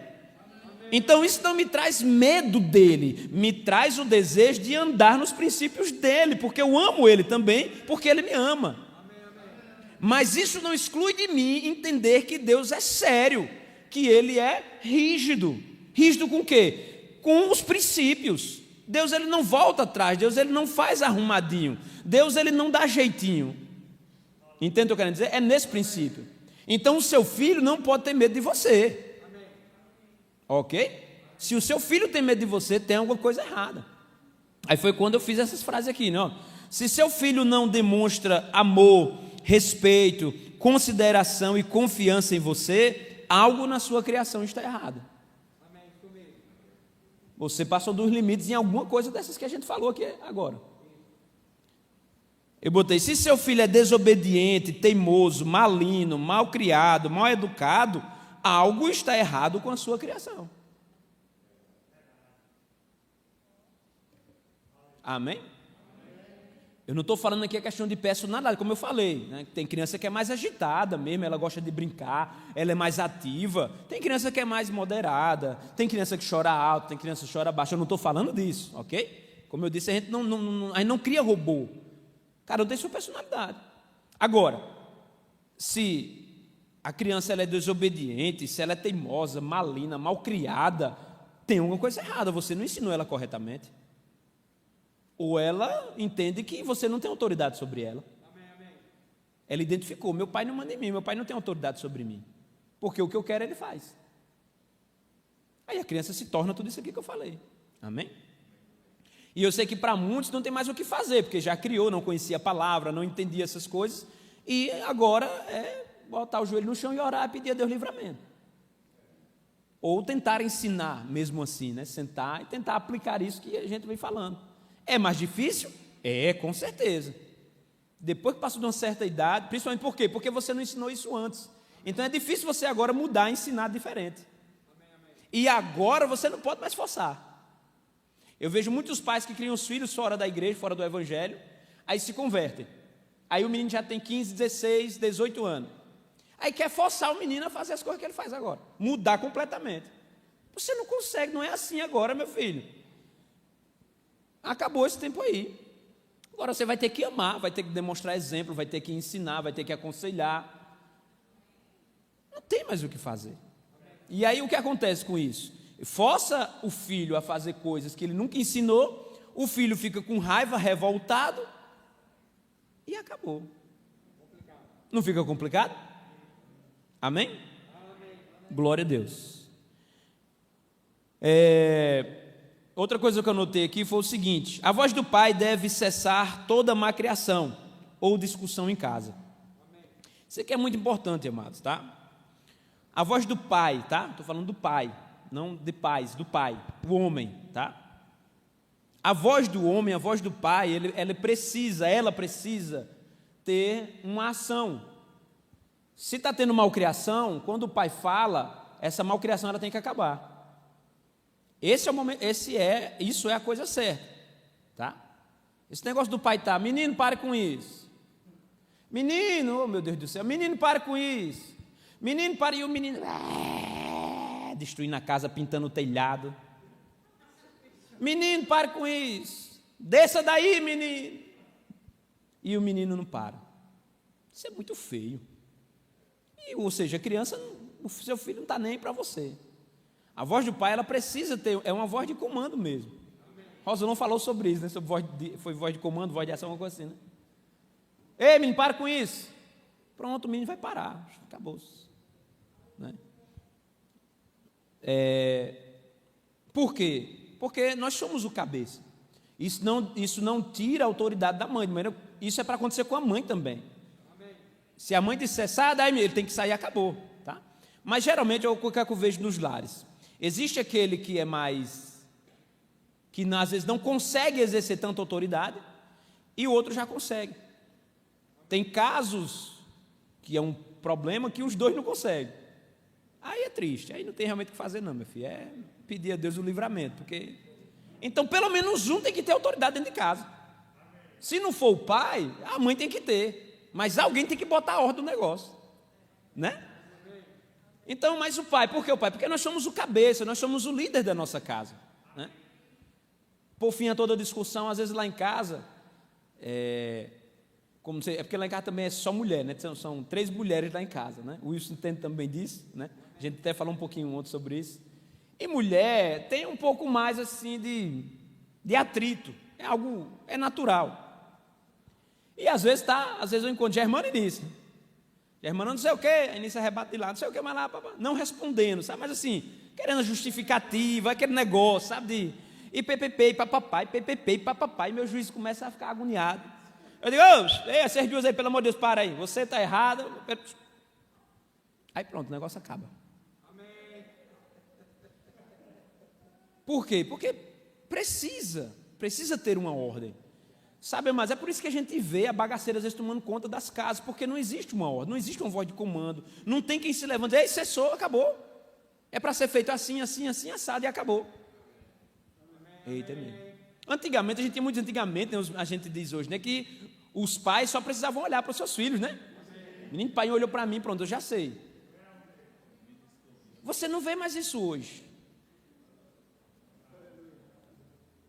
Então isso não me traz medo dEle, me traz o desejo de andar nos princípios dEle, porque eu amo Ele também, porque Ele me ama. Mas isso não exclui de mim entender que Deus é sério, que Ele é rígido. Rígido com o quê? Com os princípios. Deus ele não volta atrás, Deus ele não faz arrumadinho, Deus ele não dá jeitinho. Entende o que eu quero dizer? É nesse princípio. Então o seu filho não pode ter medo de você. Ok? Se o seu filho tem medo de você, tem alguma coisa errada. Aí foi quando eu fiz essas frases aqui, né? Se seu filho não demonstra amor, respeito, consideração e confiança em você, algo na sua criação está errado. Você passou dos limites em alguma coisa dessas que a gente falou aqui agora. Eu botei, se seu filho é desobediente, teimoso, malino, mal criado, mal educado, algo está errado com a sua criação. Amém? Eu não estou falando aqui a questão de personalidade, como eu falei, né? Tem criança que é mais agitada mesmo, ela gosta de brincar, ela é mais ativa. Tem criança que é mais moderada, tem criança que chora alto, tem criança que chora baixo. Eu não estou falando disso, ok? Como eu disse, a gente não cria robô. Cada um tem sua personalidade. Agora, se a criança ela é desobediente, se ela é teimosa, malina, mal criada, tem alguma coisa errada, você não ensinou ela corretamente. Ou ela entende que você não tem autoridade sobre ela. Ela identificou, meu pai não manda em mim, meu pai não tem autoridade sobre mim, porque o que eu quero ele faz. Aí a criança se torna tudo isso aqui que eu falei. Amém? E eu sei que para muitos não tem mais o que fazer, porque já criou, não conhecia a palavra, não entendia essas coisas, e agora é botar o joelho no chão e orar e pedir a Deus livramento. Ou tentar ensinar mesmo assim, né? Sentar e tentar aplicar isso que a gente vem falando. É mais difícil? É, com certeza. Depois que passa de uma certa idade, principalmente por quê? Porque você não ensinou isso antes. Então é difícil você agora mudar, ensinar diferente. E agora você não pode mais forçar. Eu vejo muitos pais que criam os filhos fora da igreja, fora do evangelho, aí se convertem. Aí o menino já tem 15, 16, 18 anos. Aí quer forçar o menino a fazer as coisas que ele faz agora. Mudar completamente. Você não consegue, não é assim agora, meu filho. Acabou esse tempo aí. Agora você vai ter que amar, vai ter que demonstrar exemplo, vai ter que ensinar, vai ter que aconselhar. Não tem mais o que fazer. E aí o que acontece com isso? Força o filho a fazer coisas que ele nunca ensinou, o filho fica com raiva, revoltado, e acabou. Não fica complicado? Amém? Glória a Deus. Outra coisa que eu notei aqui foi o seguinte: a voz do pai deve cessar toda má criação ou discussão em casa. Isso aqui é muito importante, amados, tá? A voz do pai, tá? Estou falando do pai, não de pais, do pai, o homem, tá? A voz do homem, a voz do pai, ela precisa ter uma ação. Se está tendo malcriação, quando o pai fala, essa malcriação ela tem que acabar. Esse é o momento, isso é a coisa certa, tá? Esse negócio do pai tá, menino, pare com isso. Menino, oh meu Deus do céu, menino, pare com isso. Menino, pare, e o menino destruindo a casa, pintando o telhado. Menino, pare com isso. Desça daí, menino. E o menino não para. Isso é muito feio. Ou seja, a criança, o seu filho não está nem para você. A voz do pai, ela precisa ter, é uma voz de comando mesmo. Rosa não falou sobre isso, né? Sobre voz de comando, voz de ação, uma coisa assim, né? Ei, menino, para com isso. Pronto, o menino vai parar, acabou-se. Né? Por quê? Porque nós somos o cabeça. Isso não tira a autoridade da mãe, mas isso é para acontecer com a mãe também. Se a mãe disser, sai daí, ele tem que sair, acabou. Tá? Mas geralmente é o que eu vejo nos lares. Existe aquele que é mais, que às vezes não consegue exercer tanta autoridade, e o outro já consegue. Tem casos que é um problema que os dois não conseguem. Aí é triste, aí não tem realmente o que fazer não, meu filho. É pedir a Deus o livramento, porque... Então pelo menos um tem que ter autoridade dentro de casa. Se não for o pai, a mãe tem que ter, mas alguém tem que botar a ordem no negócio, né? Então, mas o pai, por que o pai? Porque nós somos o cabeça, nós somos o líder da nossa casa, né? Por fim a toda discussão, às vezes lá em casa, É porque lá em casa também é só mulher, né? São 3 mulheres lá em casa, né? O Wilson entende também disso, né? A gente até falou um pouquinho ontem sobre isso. E mulher tem um pouco mais assim de atrito, é natural. E às vezes eu encontro Germana e Nícia. Germana não sei o quê, a Nícia rebate de lá, não sei o quê, mas lá, não respondendo, sabe? Mas assim, querendo justificativa, aquele negócio, sabe? E ppp, e papapá, e ppp, e papapá, e meu juiz começa a ficar agoniado. Eu digo, vocês duas aí, pelo amor de Deus, para aí, você está errado. Aí pronto, o negócio acaba. Amém. Por quê? Porque precisa ter uma ordem. Sabe, mas é por isso que a gente vê a bagaceira às vezes tomando conta das casas, porque não existe uma ordem, não existe uma voz de comando, não tem quem se levante, ei, cessou, acabou. É para ser feito assim, assim, assim, assado e acabou. Eita, mesmo. Antigamente, a gente diz hoje, né, que os pais só precisavam olhar para os seus filhos, né? O menino pai olhou para mim, pronto, eu já sei. Você não vê mais isso hoje.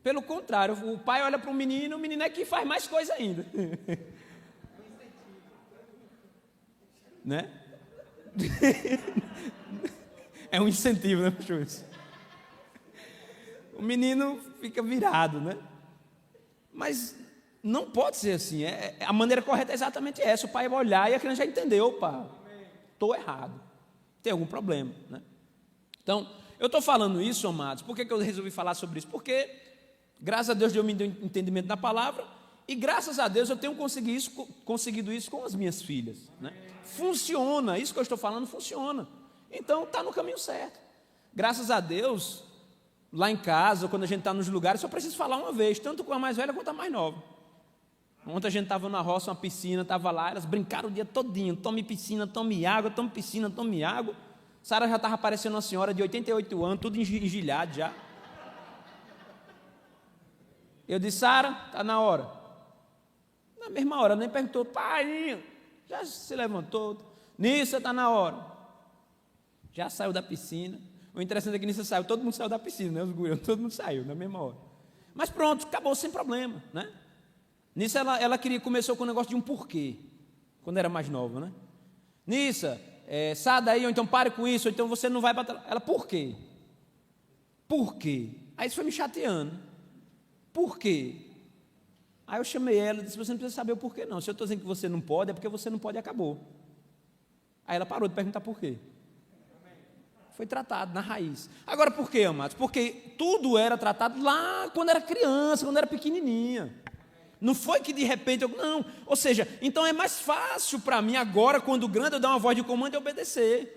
Pelo contrário, o pai olha para o menino é que faz mais coisa ainda. Né? É um incentivo, né, Puxões? O menino fica virado, né? Mas não pode ser assim. A maneira correta é exatamente essa. O pai vai olhar e a criança já entendeu, opa, estou errado. Tem algum problema, né? Então, eu estou falando isso, amados. Por que eu resolvi falar sobre isso? Porque graças a Deus me deu entendimento da palavra e graças a Deus eu tenho conseguido isso com as minhas filhas, né? Funciona, isso que eu estou falando funciona. Então está no caminho certo. Graças a Deus, lá em casa, quando a gente está nos lugares, só preciso falar uma vez, tanto com a mais velha quanto a mais nova. Ontem a gente estava na roça, uma piscina, estava lá, elas brincaram o dia todinho, tome piscina, tome água, tome piscina, tome água. Sara já estava parecendo uma senhora de 88 anos, tudo engilhado já. Eu disse, Sara, está na hora. Na mesma hora, nem perguntou, pai, já se levantou. Nícia, está na hora. Já saiu da piscina. O interessante é que Nícia saiu, todo mundo saiu da piscina, né? Os gurios, todo mundo saiu na mesma hora. Mas pronto, acabou sem problema, né? Nícia, ela começou com o negócio de um porquê, quando era mais nova, né? Nícia, sai daí, ou então pare com isso, ou então você não vai para... Ela, por quê? Por quê? Aí isso foi me chateando. Por quê? Aí eu chamei ela e disse, você não precisa saber o porquê não. Se eu estou dizendo que você não pode, é porque você não pode e acabou. Aí ela parou de perguntar por quê. Foi tratado na raiz. Agora por quê, amados? Porque tudo era tratado lá quando era criança, quando era pequenininha. Não foi que de repente não. Ou seja, então é mais fácil para mim agora, quando grande, eu dar uma voz de comando e obedecer.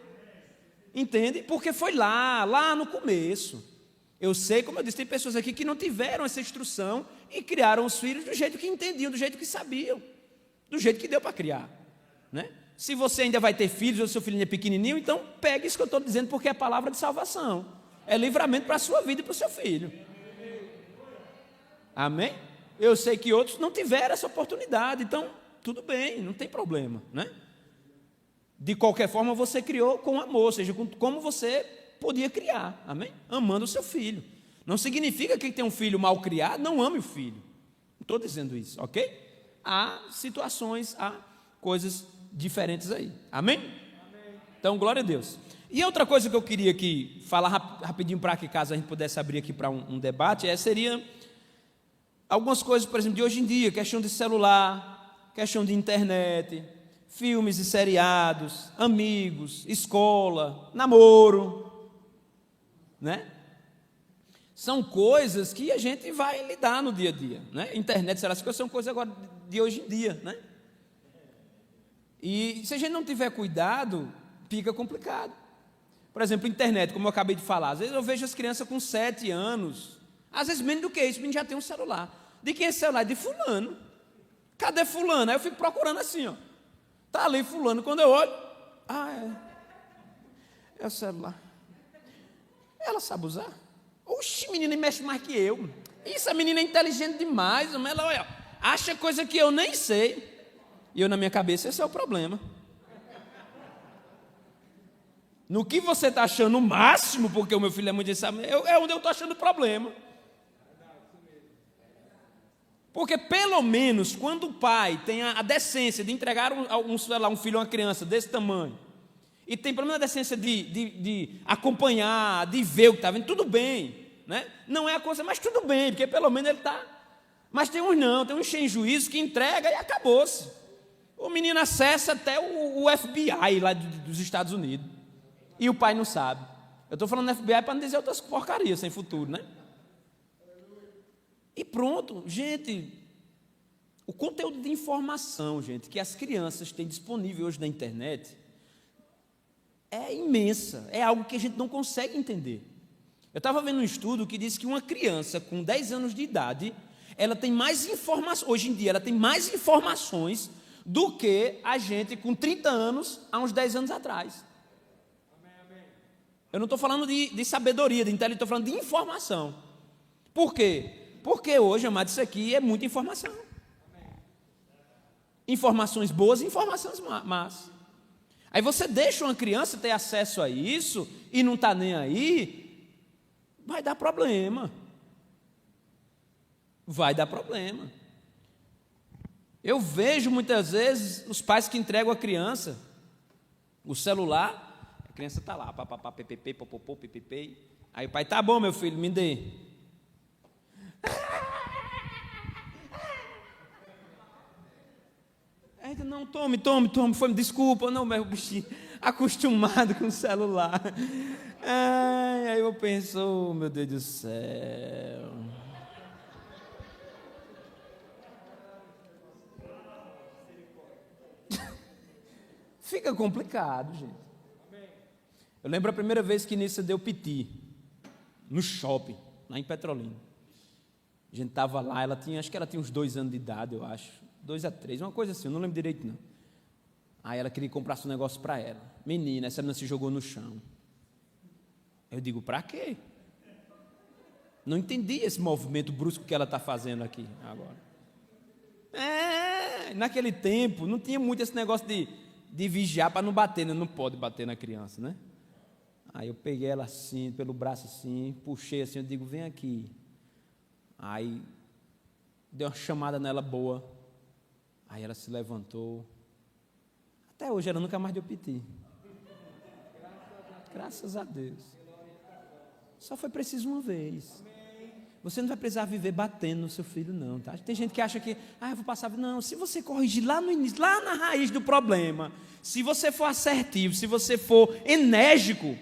Entende? Porque foi lá no começo. Eu sei, como eu disse, tem pessoas aqui que não tiveram essa instrução e criaram os filhos do jeito que entendiam, do jeito que sabiam, do jeito que deu para criar, né? Se você ainda vai ter filhos ou seu filhinho é pequenininho, então pegue isso que eu estou dizendo, porque é palavra de salvação, é livramento para a sua vida e para o seu filho. Amém? Eu sei que outros não tiveram essa oportunidade, então tudo bem, não tem problema, né? De qualquer forma você criou com amor, ou seja, como você podia criar, amém? Amando o seu filho. Não significa que quem tem um filho mal criado não ame o filho. Não estou dizendo isso, ok? Há situações, há coisas diferentes aí, amém? Então, glória a Deus. E outra coisa que eu queria aqui falar rapidinho para que caso a gente pudesse abrir aqui para um debate, seria algumas coisas, por exemplo, de hoje em dia, questão de celular, questão de internet, filmes e seriados, amigos, escola, namoro, né? São coisas que a gente vai lidar no dia a dia, né? Internet, essas coisas são coisas agora de hoje em dia, né? E se a gente não tiver cuidado, fica complicado. Por exemplo, internet, como eu acabei de falar, às vezes eu vejo as crianças com 7 anos, às vezes menos do que isso, o menino já tem um celular. De quem é esse celular? De fulano. Cadê fulano? Aí eu fico procurando assim, ó. Tá ali fulano, quando eu olho, é o celular. Ela sabe usar? Oxe, menina mexe mais que eu. Isso, a menina é inteligente demais. Ela olha, acha coisa que eu nem sei. E eu, na minha cabeça, esse é o problema. No que você está achando o máximo, porque o meu filho é muito sabe, é onde eu estou achando o problema. Porque pelo menos quando o pai tem a decência de entregar um filho a uma criança desse tamanho, e tem pelo menos a decência de acompanhar, de ver o que está vendo, tudo bem, né? Não é a coisa, mas tudo bem, porque pelo menos ele está. Mas tem uns não, tem uns sem juízo que entrega e acabou-se. O menino acessa até o FBI lá dos Estados Unidos, e o pai não sabe. Eu estou falando do FBI para não dizer outras porcarias sem futuro, né? E pronto, gente, o conteúdo de informação, gente, que as crianças têm disponível hoje na internet é imensa, é algo que a gente não consegue entender. Eu estava vendo um estudo que diz que uma criança com 10 anos de idade, ela tem mais informações, hoje em dia ela tem mais informações do que a gente com 30 anos há uns 10 anos atrás. Eu não estou falando de sabedoria, de inteligência, estou falando de informação. Por quê? Porque hoje, amado, isso aqui é muita informação. Informações boas e informações más. Aí você deixa uma criança ter acesso a isso e não está nem aí, vai dar problema. Vai dar problema. Eu vejo muitas vezes os pais que entregam a criança o celular, a criança está lá, papapá, ppp, popopô, ppp. Aí o pai, tá bom, meu filho, me dê. Aí, não, tome, foi, desculpa, não, meu bichinho, acostumado com o celular. Aí eu penso, oh, meu Deus do céu. Fica complicado, gente. Eu lembro a primeira vez que Nissa deu piti, no shopping, lá em Petrolina. A gente estava lá, acho que ela tinha uns 2 anos de idade, eu acho. 2 a 3, uma coisa assim, eu não lembro direito não. Aí ela queria que comprasse um negócio para ela. Menina, essa menina se jogou no chão. Eu digo, para quê? Não entendi esse movimento brusco que ela está fazendo aqui agora. Naquele tempo, não tinha muito esse negócio de vigiar para não bater, né? Não pode bater na criança, né? Aí eu peguei ela assim, pelo braço assim, puxei assim, eu digo, vem aqui. Aí, dei uma chamada nela boa. Aí ela se levantou. Até hoje ela nunca mais deu piti. Graças a Deus. Só foi preciso uma vez. Você não vai precisar viver batendo no seu filho, não, tá? Tem gente que acha que, eu vou passar. Não, se você corrigir lá no início, lá na raiz do problema, se você for assertivo, se você for enérgico,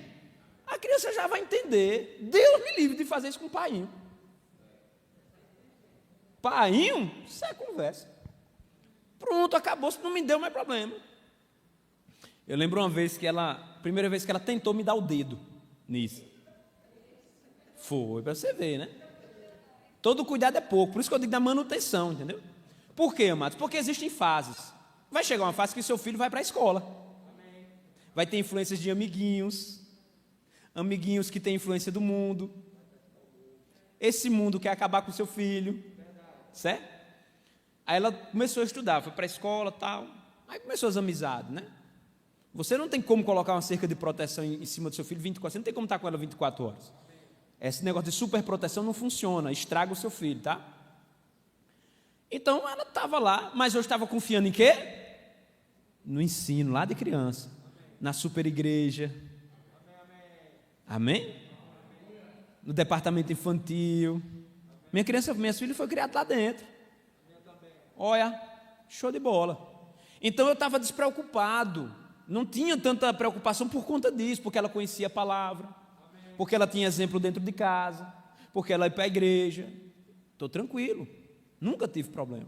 a criança já vai entender. Deus me livre de fazer isso com o painho. Painho, isso é conversa. Pronto, acabou, se não me deu mais problema. Eu lembro uma vez que primeira vez que ela tentou me dar o dedo nisso. Foi, para você ver, né? Todo cuidado é pouco, por isso que eu digo da manutenção, entendeu? Por quê, amados? Porque existem fases. Vai chegar uma fase que seu filho vai para a escola. Vai ter influências de amiguinhos que têm influência do mundo. Esse mundo quer acabar com seu filho, certo? Aí ela começou a estudar, foi para a escola e tal. Aí começou as amizades, né? Você não tem como colocar uma cerca de proteção em cima do seu filho 24 horas. Você não tem como estar com ela 24 horas. Esse negócio de superproteção não funciona, estraga o seu filho, tá? Então ela estava lá, mas eu estava confiando em quê? No ensino, lá de criança. Na super igreja. Amém? No departamento infantil. Minha filha foi criada lá dentro. Olha, show de bola. Então eu estava despreocupado. Não tinha tanta preocupação por conta disso, porque ela conhecia a palavra, porque ela tinha exemplo dentro de casa, porque ela ia para a igreja. Estou tranquilo, nunca tive problema.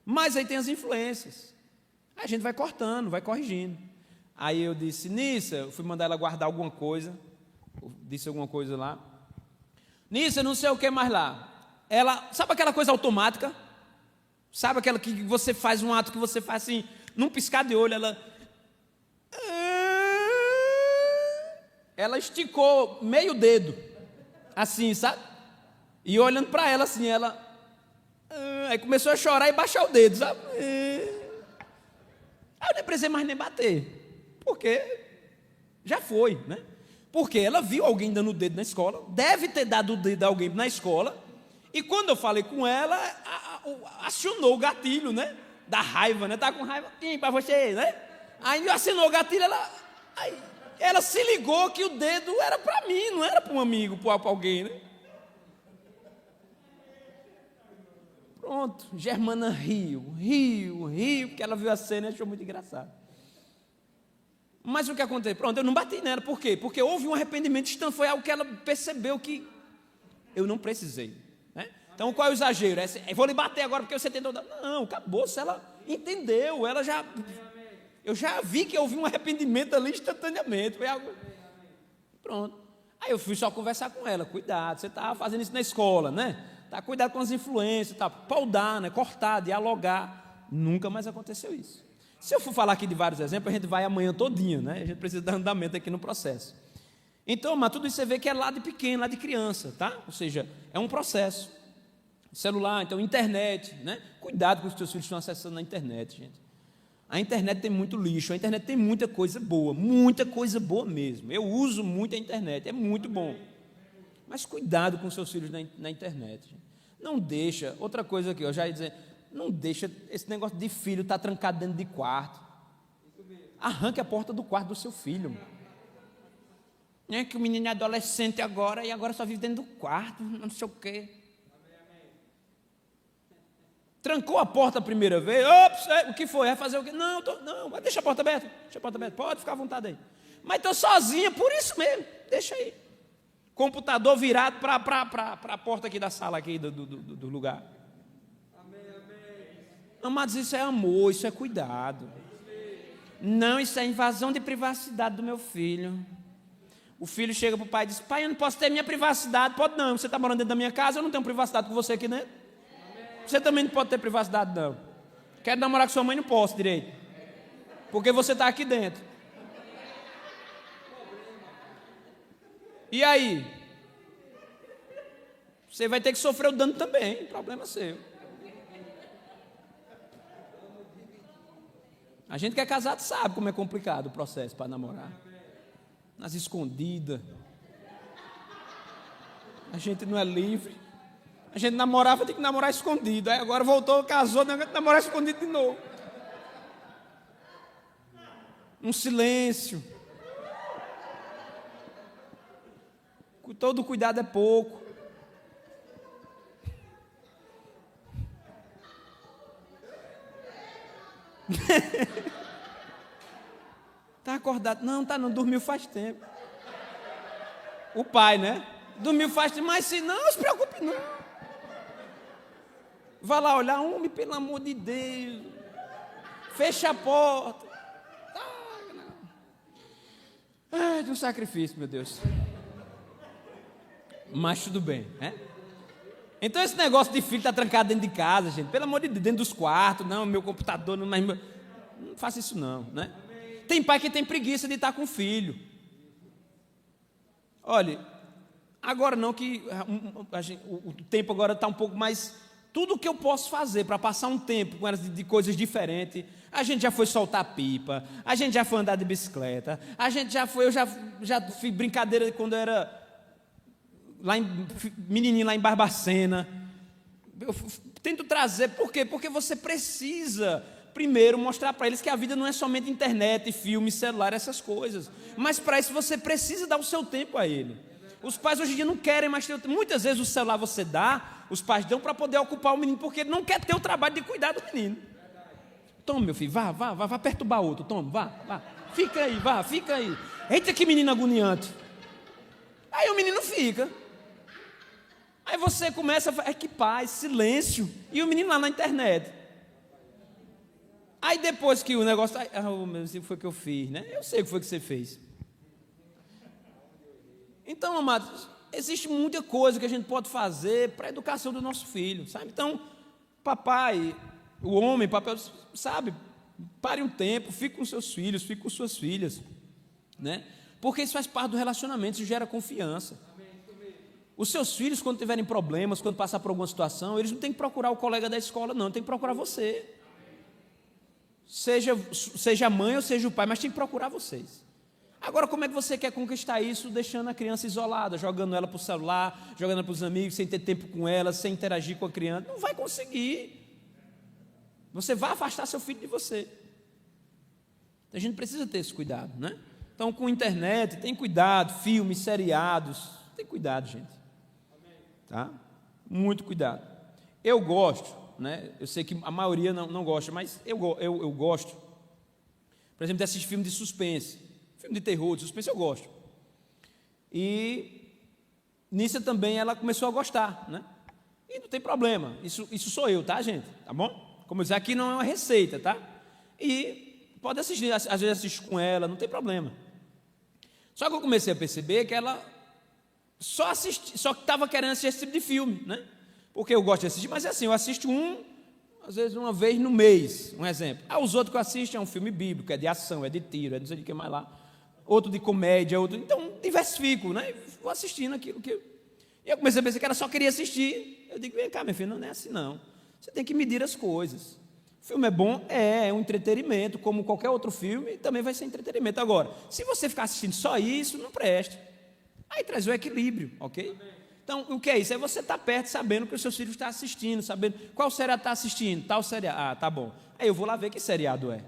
Mas aí tem as influências. Aí a gente vai cortando, vai corrigindo. Aí eu disse, Nissa, eu fui mandar ela guardar alguma coisa, disse alguma coisa lá. Nissa, não sei o que mais lá. Ela, sabe aquela coisa automática? Sabe aquela que você faz um ato que você faz assim, num piscar de olho, ela esticou meio dedo, assim, sabe? E olhando para ela assim, aí começou a chorar e baixar o dedo, sabe? Aí eu nem precisei mais nem bater, porque já foi, né? Porque ela viu alguém dando o dedo na escola, deve ter dado o dedo a alguém na escola, e quando eu falei com ela, acionou o gatilho, né? Da raiva, né? Tá com raiva, para você, né? Aí acionou o gatilho, ela se ligou que o dedo era para mim, não era para um amigo, para alguém, né? Pronto, Germana riu, porque ela viu a cena e achou muito engraçado. Mas o que aconteceu? Pronto, eu não bati nela, por quê? Porque houve um arrependimento instantâneo, foi algo que ela percebeu que eu não precisei, né? Então qual é o exagero? Eu vou lhe bater agora porque você tentou. Não, acabou, se ela entendeu, eu já vi que houve um arrependimento ali instantaneamente, foi algo. Pronto, aí eu fui só conversar com ela, cuidado, você estava fazendo isso na escola, né? Tá, cuidado com as influências, tá, podar, né, cortar, dialogar. Nunca mais aconteceu isso. Se eu for falar aqui de vários exemplos, a gente vai amanhã todinho, né? A gente precisa dar andamento aqui no processo. Então, mas tudo isso você vê que é lá de pequeno, lá de criança, tá? Ou seja, é um processo. Celular, então, internet, né? Cuidado com os seus filhos que estão acessando na internet, gente. A internet tem muito lixo, a internet tem muita coisa boa mesmo. Eu uso muito a internet, é muito bom. Mas cuidado com seus filhos na internet. Não deixa, outra coisa aqui, eu já ia dizer, não deixa esse negócio de filho estar trancado dentro de quarto. Arranque a porta do quarto do seu filho. É que o menino é adolescente agora e agora só vive dentro do quarto, não sei o quê. Trancou a porta a primeira vez, ops, o que foi? Vai fazer o quê? Não, deixa a porta aberta, pode ficar à vontade aí. Mas estou sozinha, por isso mesmo, deixa aí. Computador virado para a porta aqui da sala, aqui do lugar. Amados, isso é amor, isso é cuidado. Não, isso é invasão de privacidade do meu filho. O filho chega para o pai e diz, pai, eu não posso ter minha privacidade. Pode não, você está morando dentro da minha casa, eu não tenho privacidade com você aqui dentro. Você também não pode ter privacidade não. Quero namorar com sua mãe, não posso direito. Porque você está aqui dentro. E aí? Você vai ter que sofrer o dano também, problema seu. A gente que é casado sabe como é complicado o processo para namorar. Nas escondidas. A gente não é livre. A gente namorava, tem que namorar escondido. Aí agora voltou, casou, tem que namorar escondido de novo. Um silêncio. Todo cuidado é pouco. Está acordado? Não, dormiu faz tempo. O pai, né? Dormiu faz tempo, mas se não se preocupe não. Vai lá olhar, homem, pelo amor de Deus. Fecha a porta. Ai, de um sacrifício, meu Deus. Mas tudo bem, né? Então esse negócio de filho estar trancado dentro de casa, gente, pelo amor de Deus, dentro dos quartos, não, meu computador, não faça isso não, né? Tem pai que tem preguiça de estar com o filho. Olha, agora não que o tempo agora está um pouco mais... Tudo que eu posso fazer para passar um tempo com elas de coisas diferentes, a gente já foi soltar pipa, a gente já foi andar de bicicleta, a gente já foi, eu já fiz brincadeira quando eu era menininho lá em Barbacena. Eu tento trazer, por quê? Porque você precisa primeiro mostrar para eles que a vida não é somente internet, filme, celular, essas coisas, mas para isso você precisa dar o seu tempo a ele. Os pais hoje em dia não querem mais ter o tempo. Muitas vezes o celular você dá, os pais dão para poder ocupar o menino, porque ele não quer ter o trabalho de cuidar do menino. Toma, meu filho, vá perturbar outro, toma, vá, fica aí. Eita, que menino agoniante. Aí o menino fica. Aí você começa a falar, que paz, silêncio, e o menino lá na internet. Aí depois que o negócio, meu Deus, foi o que eu fiz, né? Eu sei o que foi que você fez. Então, amados, existe muita coisa que a gente pode fazer para a educação do nosso filho, sabe? Então, papai, o homem, papai, sabe? Pare um tempo, fique com seus filhos, fique com suas filhas, né? Porque isso faz parte do relacionamento, isso gera confiança. Os seus filhos, quando tiverem problemas, quando passar por alguma situação, eles não têm que procurar o colega da escola, não, tem que procurar você. Seja a mãe ou seja o pai, mas tem que procurar vocês. Agora, como é que você quer conquistar isso deixando a criança isolada, jogando ela para o celular, jogando ela para os amigos, sem ter tempo com ela, sem interagir com a criança? Não vai conseguir. Você vai afastar seu filho de você. A gente precisa ter esse cuidado, né? Então, com a internet, tem cuidado, filmes, seriados, tem cuidado, gente. Tá? Muito cuidado. Eu gosto, né? Eu sei que a maioria não gosta, mas eu gosto, por exemplo, de assistir filme de suspense, filme de terror, de suspense eu gosto. E nisso também ela começou a gostar, né? E não tem problema, isso sou eu, tá, gente? Tá bom? Como eu disse, aqui não é uma receita, tá? E pode assistir, às vezes assiste com ela, não tem problema. Só que eu comecei a perceber que ela só estava querendo assistir esse tipo de filme, né? Porque eu gosto de assistir, mas é assim, eu assisto às vezes uma vez no mês, um exemplo. Os outros que eu assisto é um filme bíblico, é de ação, é de tiro, é não sei de que mais lá. Outro de comédia, outro... Então, diversifico, né? Vou assistindo aquilo que... E eu comecei a pensar que ela só queria assistir. Eu digo, vem cá, minha filha, não é assim não. Você tem que medir as coisas. O filme é bom? É um entretenimento, como qualquer outro filme, também vai ser entretenimento. Agora, se você ficar assistindo só isso, não presta. Aí traz o equilíbrio, ok? Então, o que é isso? É você estar perto, sabendo que o seu filho está assistindo, sabendo qual seriado está assistindo, tal seriado. Tá bom. Aí eu vou lá ver que seriado é.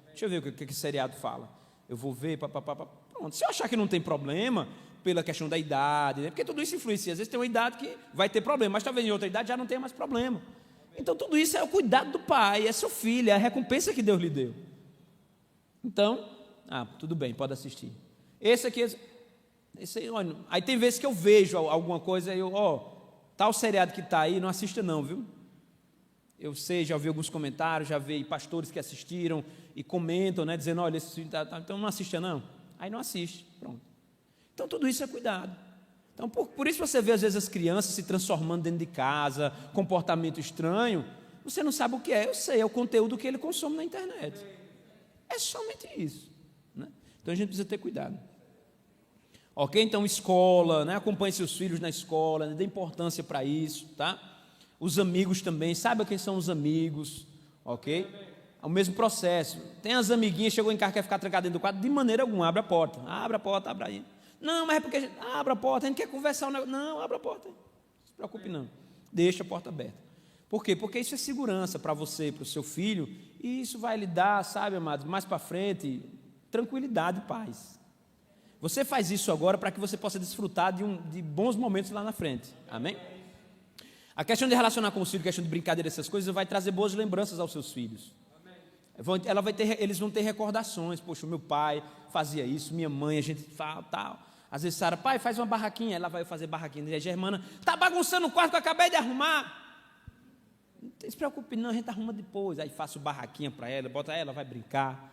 Deixa eu ver o que seriado fala. Eu vou ver, pronto. Se eu achar que não tem problema, pela questão da idade, né? Porque tudo isso influencia. Às vezes tem uma idade que vai ter problema, mas talvez em outra idade já não tenha mais problema. Então, tudo isso é o cuidado do pai, é seu filho, é a recompensa que Deus lhe deu. Então, tudo bem, pode assistir. Esse aqui... olha, aí tem vezes que eu vejo alguma coisa, tal seriado que está aí, não assista não, viu? Eu sei, já ouvi alguns comentários, já vi pastores que assistiram e comentam, né, dizendo, olha, esse então não assista não. Aí não assiste, pronto. Então tudo isso é cuidado. Então por isso você vê às vezes as crianças se transformando dentro de casa, comportamento estranho, você não sabe o que é, eu sei, é o conteúdo que ele consome na internet. É somente isso, né? Então a gente precisa ter cuidado. Ok? Então, escola, né? Acompanhe seus filhos na escola, né? Dê importância para isso, tá? Os amigos também, saiba quem são os amigos, ok? É o mesmo processo. Tem as amiguinhas, chegou em casa, quer ficar trancado dentro do quarto, de maneira alguma, abre a porta, abra aí. Não, mas é porque abre a porta, a gente quer conversar, não, abra a porta, não se preocupe não, deixa a porta aberta. Por quê? Porque isso é segurança para você, para o seu filho, e isso vai lhe dar, sabe, amados, mais para frente, tranquilidade e paz. Você faz isso agora para que você possa desfrutar de bons momentos lá na frente. Amém? A questão de relacionar com os filhos, a questão de brincadeira, essas coisas, vai trazer boas lembranças aos seus filhos. Eles vão ter recordações. Poxa, o meu pai fazia isso, minha mãe, a gente fala tal. Às vezes Sara, pai, faz uma barraquinha. Ela vai fazer barraquinha. E a Germana, está bagunçando o quarto que eu acabei de arrumar. Não se preocupe não, a gente arruma depois. Aí faço barraquinha para ela, bota ela, vai brincar.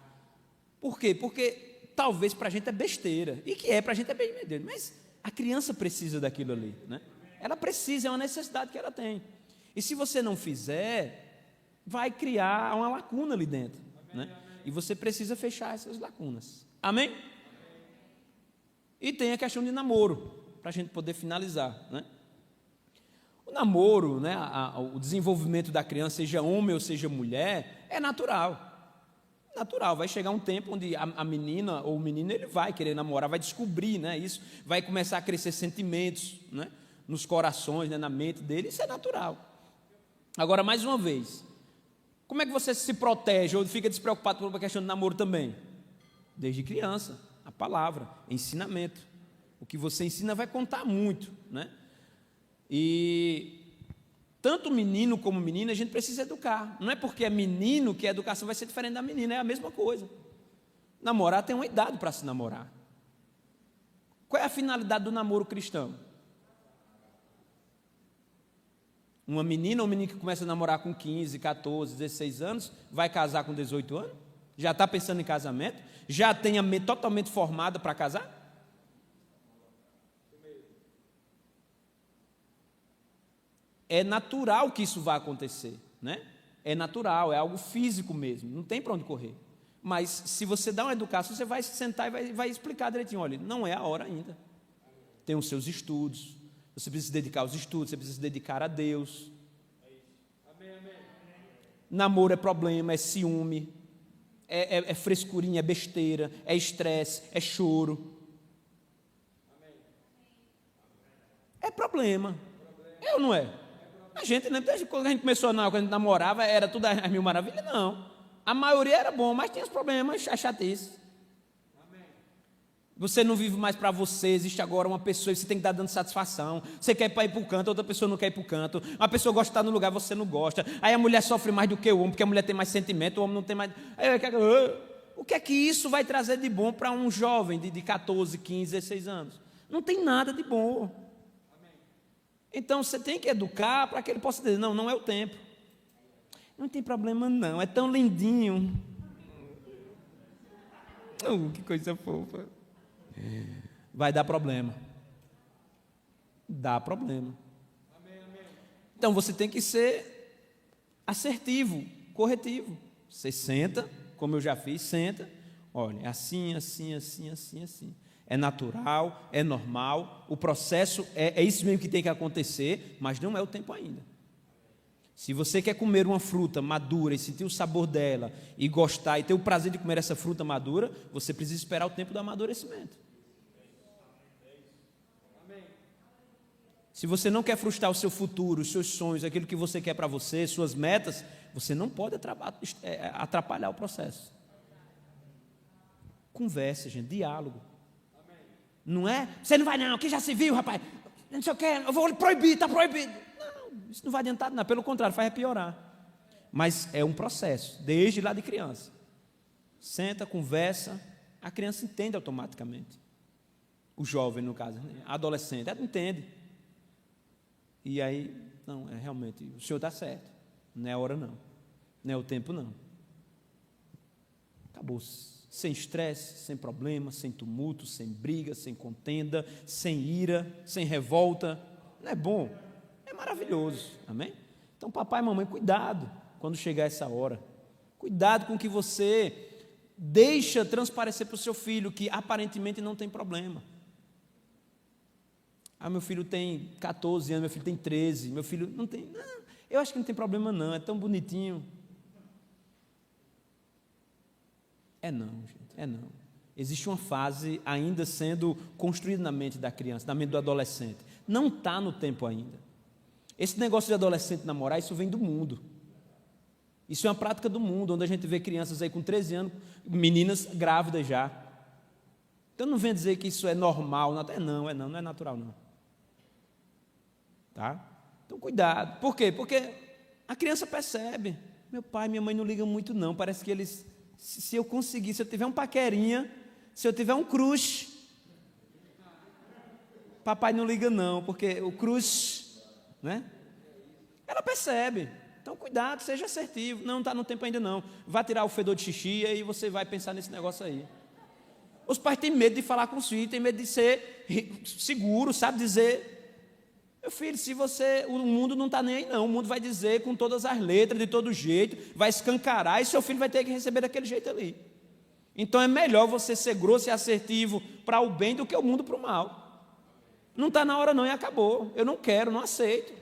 Por quê? Porque talvez para a gente é besteira, e que para a gente é besteira, mas a criança precisa daquilo ali, né? Ela precisa, é uma necessidade que ela tem, e se você não fizer, vai criar uma lacuna ali dentro, né? E você precisa fechar essas lacunas, amém? E tem a questão de namoro, para a gente poder finalizar, né? O namoro, né, o desenvolvimento da criança, seja homem ou seja mulher, é natural, vai chegar um tempo onde a menina ou o menino ele vai querer namorar, vai descobrir, né, isso, vai começar a crescer sentimentos, né, nos corações, né, na mente dele, isso é natural. Agora, mais uma vez, como é que você se protege ou fica despreocupado com a questão do namoro também? Desde criança, a palavra, ensinamento. O que você ensina vai contar muito, né? E tanto menino como menina a gente precisa educar. Não é porque é menino que a educação vai ser diferente da menina, é a mesma coisa. Namorar tem uma idade para se namorar. Qual é a finalidade do namoro cristão? Uma menina ou um menino que começa a namorar com 15, 14, 16 anos, vai casar com 18 anos? Já está pensando em casamento? Já tem a mente totalmente formada para casar? É natural que isso vá acontecer, né? É natural, é algo físico mesmo, não tem para onde correr. Mas se você dá uma educação, você vai se sentar e vai explicar direitinho, olha, não é a hora ainda. Tem os seus estudos, você precisa se dedicar aos estudos, você precisa se dedicar a Deus. Namoro é problema, é ciúme, é frescurinha, é besteira, é estresse, é choro. É problema. É ou não é? A gente, né, desde quando a gente começou, quando a gente namorava, era tudo as mil maravilhas, não. A maioria era bom, mas tinha os problemas, a chatice. Você não vive mais para você, existe agora uma pessoa e você tem que estar dando satisfação. Você quer ir para o canto, outra pessoa não quer ir para o canto. Uma pessoa gosta de estar no lugar, você não gosta. Aí a mulher sofre mais do que o homem, porque a mulher tem mais sentimento, o homem não tem mais. O que é que isso vai trazer de bom para um jovem de 14, 15, 16 anos? Não tem nada de bom. Então você tem que educar para que ele possa dizer: não, não é o tempo. Não tem problema não, é tão lindinho. Que coisa fofa. Vai dar problema. Dá problema. Então você tem que ser assertivo, corretivo. Você senta, como eu já fiz, senta. Olha, assim, assim, assim, assim, assim. É natural, é normal, o processo é isso mesmo que tem que acontecer, mas não é o tempo ainda. Se você quer comer uma fruta madura e sentir o sabor dela, e gostar, e ter o prazer de comer essa fruta madura, você precisa esperar o tempo do amadurecimento. Se você não quer frustrar o seu futuro, os seus sonhos, aquilo que você quer para você, suas metas, você não pode atrapalhar o processo. Conversa, gente, diálogo. Não é? Você não vai não, que já se viu, rapaz. Não sei o que, eu vou proibir, está proibido. Não, isso não vai adiantar nada, pelo contrário, faz piorar. Mas é um processo, desde lá de criança. Senta, conversa, a criança entende automaticamente. O jovem, no caso, a adolescente, ela entende. E aí, não, realmente, o senhor está certo. Não é a hora não, não é o tempo não. Acabou-se. Sem estresse, sem problema, sem tumulto, sem briga, sem contenda, sem ira, sem revolta. Não é bom? É maravilhoso, amém? Então papai e mamãe, cuidado quando chegar essa hora. Cuidado com o que você deixa transparecer para o seu filho, que aparentemente não tem problema. Meu filho tem 14 anos, meu filho tem 13, meu filho não tem... Não, eu acho que não tem problema não, é tão bonitinho. Não, gente, não. Existe uma fase ainda sendo construída na mente da criança, na mente do adolescente. Não está no tempo ainda. Esse negócio de adolescente namorar, isso vem do mundo. Isso é uma prática do mundo, onde a gente vê crianças aí com 13 anos, meninas grávidas já. Então não venha dizer que isso é normal, não é natural não. Tá? Então cuidado. Por quê? Porque a criança percebe. Meu pai e minha mãe não ligam muito não, parece que eles... Se eu conseguir, se eu tiver um paquerinha, se eu tiver um crush, papai não liga não, porque o crush, né? Ela percebe. Então cuidado, seja assertivo. Não está no tempo ainda não. Vá tirar o fedor de xixi e aí você vai pensar nesse negócio aí. Os pais têm medo de falar com os filhos, têm medo de ser seguro, sabe dizer... Meu filho, o mundo não está nem aí não, o mundo vai dizer com todas as letras, de todo jeito, vai escancarar e seu filho vai ter que receber daquele jeito ali. Então é melhor você ser grosso e assertivo para o bem do que o mundo para o mal. Não está na hora não e acabou, eu não quero, não aceito.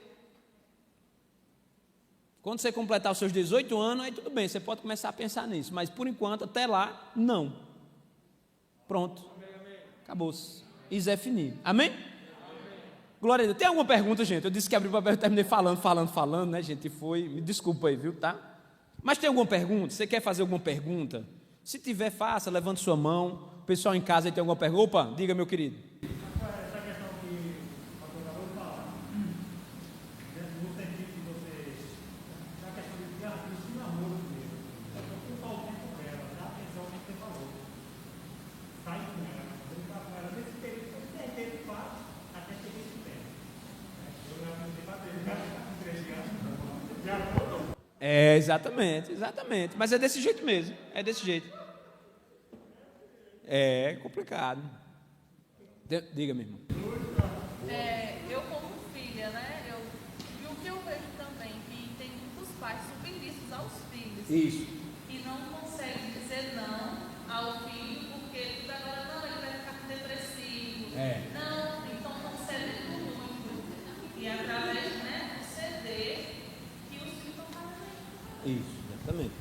Quando você completar os seus 18 anos, aí tudo bem, você pode começar a pensar nisso, mas por enquanto, até lá, não. Pronto, acabou-se. Isso é finir, amém? Glória a Deus. Tem alguma pergunta, gente? Eu disse que abri o papel e terminei falando, né, gente? Me desculpa aí, viu, tá? Mas tem alguma pergunta? Você quer fazer alguma pergunta? Se tiver, faça, levante sua mão. O pessoal em casa aí tem alguma pergunta? Opa, diga, meu querido. Essa questão que a pastor acabou de falar, no sentido que você, na questão de namoro mesmo, eu falo o tempo com ela, dá atenção ao que você falou, sai com ela, brincar com ela, nesse período, você tem tempo fácil, até chegar esse tempo. Eu já não sei fazer, já está com 13 anos, já voltou. Exatamente. Mas é desse jeito mesmo. É desse jeito. É complicado. Diga, meu irmão. Eu como filha, né? E o que eu vejo também, que tem muitos pais submissos aos filhos. Isso. E não conseguem dizer não ao filho, porque ele agora não, ele vai ficar depressivo. Não, então estão cedendo muito. E através, do ceder, que os filhos estão fazendo. Isso, exatamente.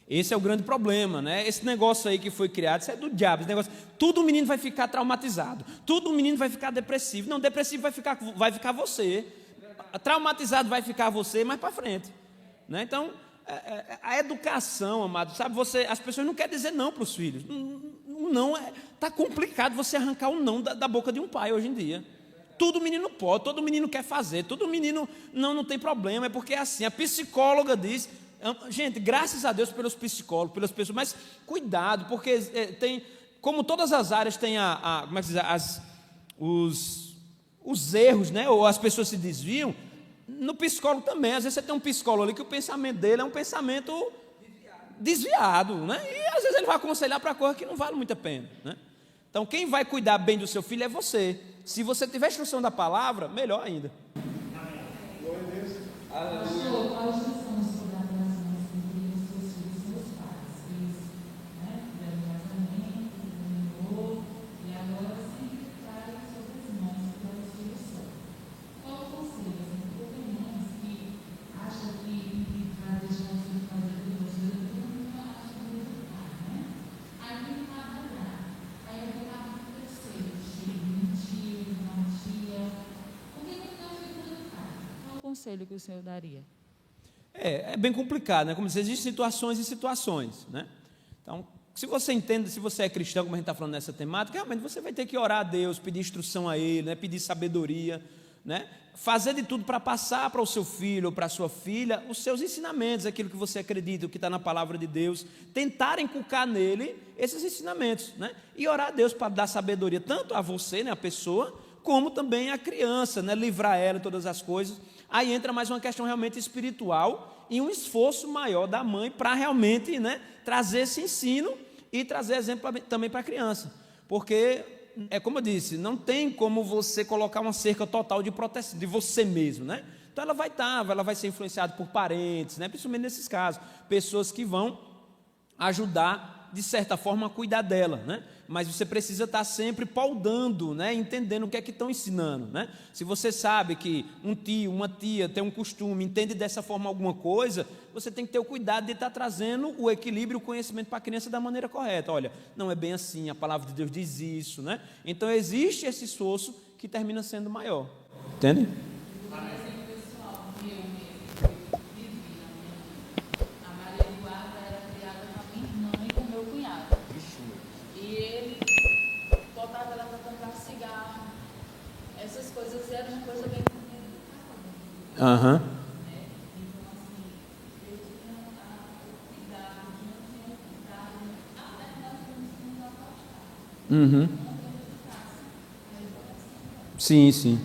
Esse é o grande problema, né? Esse negócio aí que foi criado, isso é do diabo, esse negócio, tudo o menino vai ficar traumatizado, tudo o menino vai ficar depressivo. Não, depressivo vai ficar você, traumatizado vai ficar você mais para frente, né? Então, a educação, amado, sabe, as pessoas não querem dizer não para os filhos. Não, está complicado você arrancar o não da boca de um pai hoje em dia. Tudo menino pode, todo menino quer fazer, todo menino não tem problema, é porque é assim, a psicóloga diz. Gente, graças a Deus pelos psicólogos, pelas pessoas, mas cuidado, porque tem, como todas as áreas tem como é que diz, os erros, né? Ou as pessoas se desviam, no psicólogo também. Às vezes você tem um psicólogo ali que o pensamento dele é um pensamento desviado, né? E às vezes ele vai aconselhar para coisa que não vale muito a pena, né? Então quem vai cuidar bem do seu filho é você. Se você tiver instrução da palavra, melhor ainda. Glória a Deus. Aleluia. Conselho que o senhor daria? É bem complicado, né? Como diz, existem situações e situações, né? Então, se você entende, se você é cristão, como a gente está falando nessa temática, realmente você vai ter que orar a Deus, pedir instrução a Ele, né? Pedir sabedoria, né? Fazer de tudo para passar para o seu filho ou para a sua filha os seus ensinamentos, aquilo que você acredita, o que está na palavra de Deus, tentar inculcar nele esses ensinamentos, né? E orar a Deus para dar sabedoria tanto a você, né, a pessoa, como também a criança, né? Livrar ela de todas as coisas. Aí entra mais uma questão realmente espiritual e um esforço maior da mãe para realmente, né, trazer esse ensino e trazer exemplo também para a criança. Porque, como eu disse, não tem como você colocar uma cerca total de proteção de você mesmo, né? Então ela vai ser influenciada por parentes, né? Principalmente nesses casos, pessoas que vão ajudar de certa forma a cuidar dela, né? Mas você precisa estar sempre paudando, né? Entendendo o que é que estão ensinando, né? Se você sabe que um tio, uma tia tem um costume, entende dessa forma alguma coisa, você tem que ter o cuidado de estar trazendo o equilíbrio e o conhecimento para a criança da maneira correta. Olha, não é bem assim, a palavra de Deus diz isso, né? Então existe esse esforço que termina sendo maior. Entende? Essas coisas eram uma coisa bem Aham. Uhum. Sim, sim.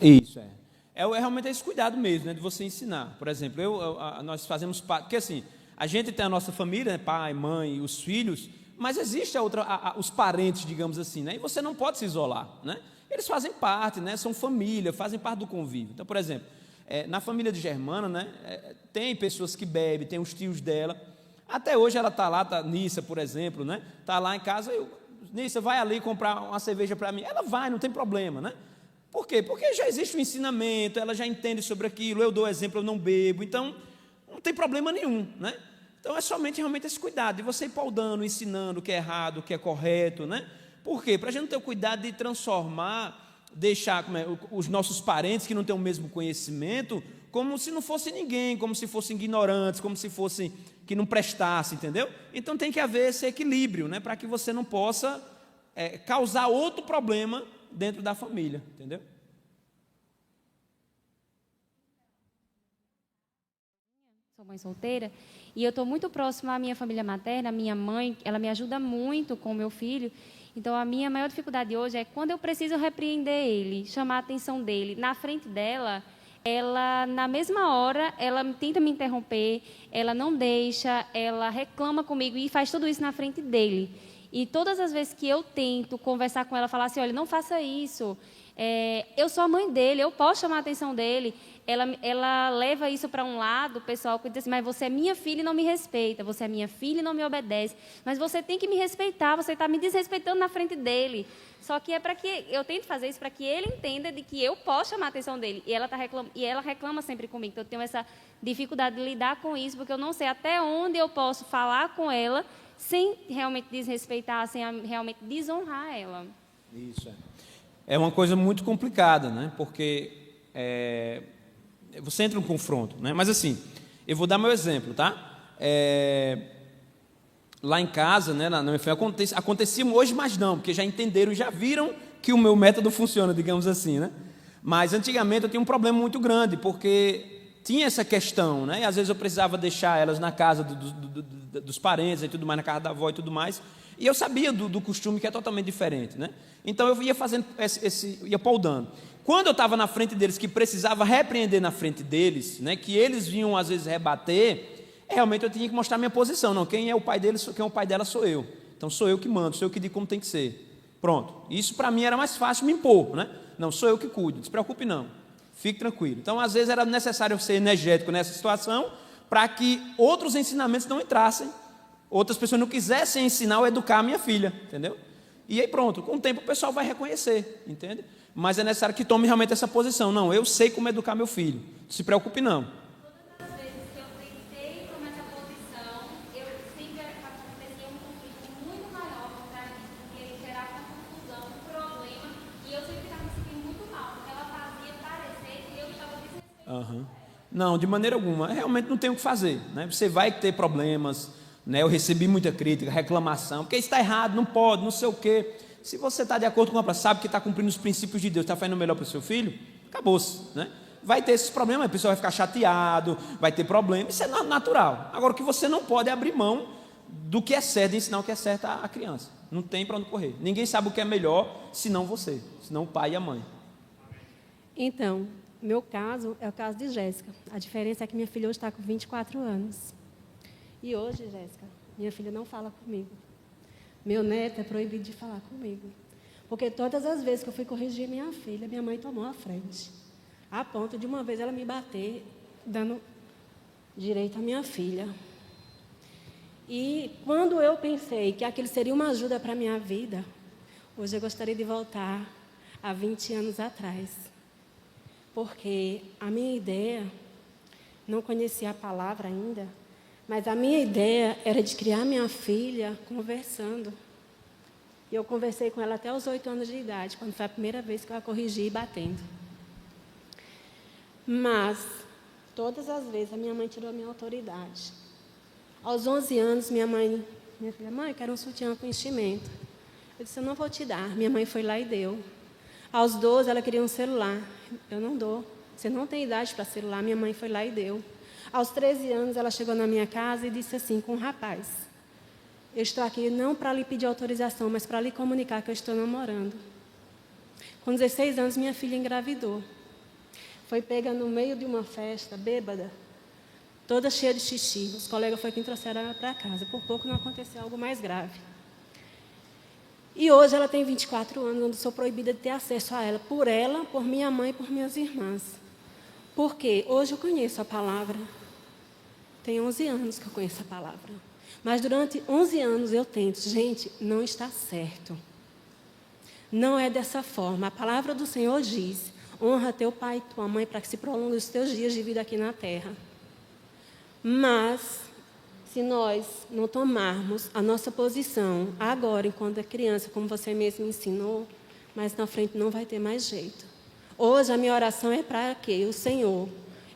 Isso é realmente esse cuidado mesmo, né, de você ensinar. Por exemplo, nós fazemos parte, porque assim, a gente tem a nossa família, né, pai, mãe, os filhos, mas existe os parentes, digamos assim, né, e você não pode se isolar, né? Eles fazem parte, né, são família, fazem parte do convívio. Então, por exemplo, na família de Germana, né, tem pessoas que bebem, tem os tios dela. Até hoje ela está lá, Nissa, por exemplo, né, está lá em casa, Nissa, vai ali comprar uma cerveja para mim. Ela vai, não tem problema, né? Por quê? Porque já existe um ensinamento, ela já entende sobre aquilo, eu dou exemplo, eu não bebo, então não tem problema nenhum, né? Então é somente realmente esse cuidado de você ir paudando, ensinando o que é errado, o que é correto, né? Por quê? Para a gente não ter o cuidado de transformar, deixar os nossos parentes que não têm o mesmo conhecimento, como se não fosse ninguém, como se fossem ignorantes, como se fossem que não prestassem, entendeu? Então tem que haver esse equilíbrio, né? Para que você não possa causar outro problema dentro da família, entendeu? Sou mãe solteira e eu estou muito próxima à minha família materna, a minha mãe, ela me ajuda muito com o meu filho. Então, a minha maior dificuldade hoje é quando eu preciso repreender ele, chamar a atenção dele. Na frente dela, ela, na mesma hora, ela tenta me interromper, ela não deixa, ela reclama comigo e faz tudo isso na frente dele. E todas as vezes que eu tento conversar com ela, falar assim, olha, não faça isso, Eu sou a mãe dele, eu posso chamar a atenção dele. Ela leva isso para um lado, o pessoal que diz assim, mas você é minha filha e não me respeita, você é minha filha e não me obedece, mas você tem que me respeitar, você está me desrespeitando na frente dele. Só que é para que eu tento fazer isso para que ele entenda de que eu posso chamar a atenção dele. E ela reclama sempre comigo, então eu tenho essa dificuldade de lidar com isso, porque eu não sei até onde eu posso falar com ela sem realmente desrespeitar, sem realmente desonrar ela. Isso é uma coisa muito complicada, né? Porque você entra num confronto, né? Mas assim, eu vou dar meu exemplo, tá? Lá em casa, né, na minha família, acontecia hoje, mas não, porque já entenderam, já viram que o meu método funciona, digamos assim, né? Mas antigamente eu tinha um problema muito grande, porque tinha essa questão, né? E às vezes eu precisava deixar elas na casa dos parentes e tudo mais, na casa da avó e tudo mais, e eu sabia do costume que é totalmente diferente, né? Então eu ia fazendo ia poldando. Quando eu estava na frente deles, que precisava repreender na frente deles, né, que eles vinham às vezes rebater, realmente eu tinha que mostrar minha posição. Não, quem é o pai deles, quem é o pai dela sou eu. Então sou eu que mando, sou eu que digo como tem que ser. Pronto. Isso para mim era mais fácil me impor, né? Não, sou eu que cuido, não se preocupe não. Fique tranquilo. Então às vezes era necessário ser energético nessa situação para que outros ensinamentos não entrassem, outras pessoas não quisessem ensinar ou educar a minha filha, entendeu? E aí pronto, com o tempo o pessoal vai reconhecer, entende? Mas é necessário que tome realmente essa posição. Não, eu sei como educar meu filho, não se preocupe não. Todas as vezes que eu tentei tomar essa posição, eu sempre acontecia um conflito muito maior por trás disso, porque gerava uma confusão, um problema, e eu sempre estava me sentindo muito mal, porque ela fazia parecer que eu estava desrespeitando. Não, de maneira alguma, realmente não tem o que fazer, né? Você vai ter problemas, né? Eu recebi muita crítica, reclamação, porque isso está errado, não pode, não sei o quê. Se você está de acordo com a palavra, sabe que está cumprindo os princípios de Deus, está fazendo o melhor para o seu filho, acabou-se, né? Vai ter esses problemas, a pessoa vai ficar chateado, vai ter problema, isso é natural. Agora, o que você não pode é abrir mão do que é certo, de ensinar o que é certo à criança. Não tem para onde correr. Ninguém sabe o que é melhor, senão você, senão o pai e a mãe. Então, meu caso é o caso de Jéssica. A diferença é que minha filha hoje está com 24 anos. E hoje, Jéssica, minha filha não fala comigo. Meu neto é proibido de falar comigo. Porque todas as vezes que eu fui corrigir minha filha, minha mãe tomou a frente. A ponto de uma vez ela me bater, dando direito à minha filha. E quando eu pensei que aquilo seria uma ajuda para a minha vida, hoje eu gostaria de voltar a 20 anos atrás. Porque a minha ideia, não conhecia a palavra ainda, mas a minha ideia era de criar minha filha conversando. E eu conversei com ela até os 8 anos de idade, quando foi a primeira vez que eu a corrigi batendo. Mas, todas as vezes, a minha mãe tirou a minha autoridade. Aos 11 anos, minha filha, mãe, eu quero um sutiã com enchimento. Eu disse, eu não vou te dar. Minha mãe foi lá e deu. Aos 12, ela queria um celular. Eu não dou. Você não tem idade para celular. Minha mãe foi lá e deu. Aos 13 anos, ela chegou na minha casa e disse assim, com um rapaz, eu estou aqui não para lhe pedir autorização, mas para lhe comunicar que eu estou namorando. Com 16 anos, minha filha engravidou. Foi pega no meio de uma festa, bêbada, toda cheia de xixi. Os colegas foram quem trouxeram ela para casa. Por pouco não aconteceu algo mais grave. E hoje ela tem 24 anos, onde sou proibida de ter acesso a ela, por minha mãe e por minhas irmãs. Porque hoje eu conheço a palavra. Tem 11 anos que eu conheço a palavra. Mas durante 11 anos eu tento. Gente, não está certo. Não é dessa forma. A palavra do Senhor diz, honra teu pai e tua mãe para que se prolongue os teus dias de vida aqui na terra. Mas, se nós não tomarmos a nossa posição agora, enquanto é criança, como você mesmo ensinou, mas na frente não vai ter mais jeito. Hoje a minha oração é para que o Senhor,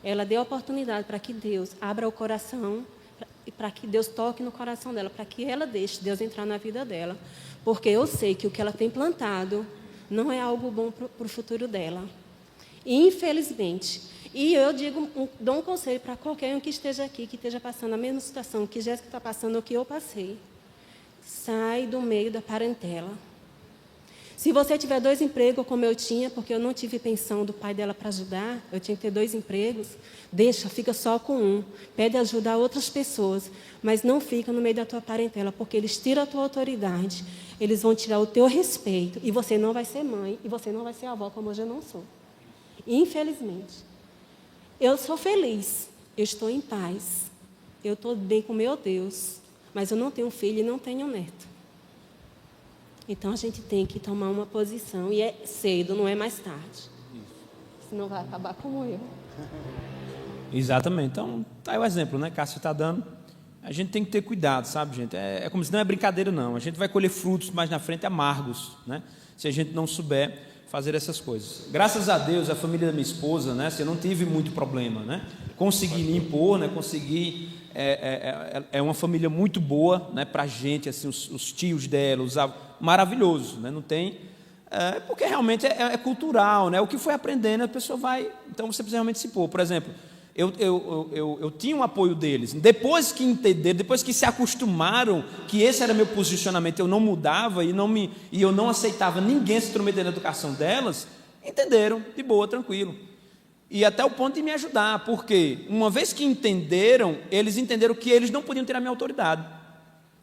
ela dê a oportunidade para que Deus abra o coração e para que Deus toque no coração dela, para que ela deixe Deus entrar na vida dela. Porque eu sei que o que ela tem plantado não é algo bom para o futuro dela. Infelizmente. E eu dou um conselho para qualquer um que esteja aqui, que esteja passando a mesma situação que Jéssica está passando, ou que eu passei. Sai do meio da parentela. Se você tiver 2 empregos, como eu tinha, porque eu não tive pensão do pai dela para ajudar, eu tinha que ter 2 empregos, fica só com um. Pede ajuda a outras pessoas, mas não fica no meio da tua parentela, porque eles tiram a tua autoridade, eles vão tirar o teu respeito, e você não vai ser mãe, e você não vai ser avó, como hoje eu não sou. Infelizmente. Eu sou feliz, eu estou em paz, eu estou bem com meu Deus, mas eu não tenho filho e não tenho neto. Então, a gente tem que tomar uma posição, e é cedo, não é mais tarde. Senão vai acabar como eu. Exatamente. Então, tá aí o exemplo, né? Cássio está dando. A gente tem que ter cuidado, sabe, gente? É como se não é brincadeira, não. A gente vai colher frutos mais na frente amargos, né? Se a gente não souber fazer essas coisas. Graças a Deus, a família da minha esposa, né? Eu não tive muito problema, né? Consegui me impor, né? Consegui... É uma família muito boa, né, para a gente, assim, os tios dela, maravilhoso, né, não tem, porque realmente é cultural, né, o que foi aprendendo a pessoa vai, então você precisa realmente se pôr. Por exemplo, eu tinha um apoio deles, depois que entenderam, depois que se acostumaram que esse era meu posicionamento, eu não mudava e eu não aceitava ninguém se intrometer na educação delas, entenderam, de boa, tranquilo. E até o ponto de me ajudar, porque uma vez que entenderam, eles entenderam que eles não podiam tirar minha autoridade.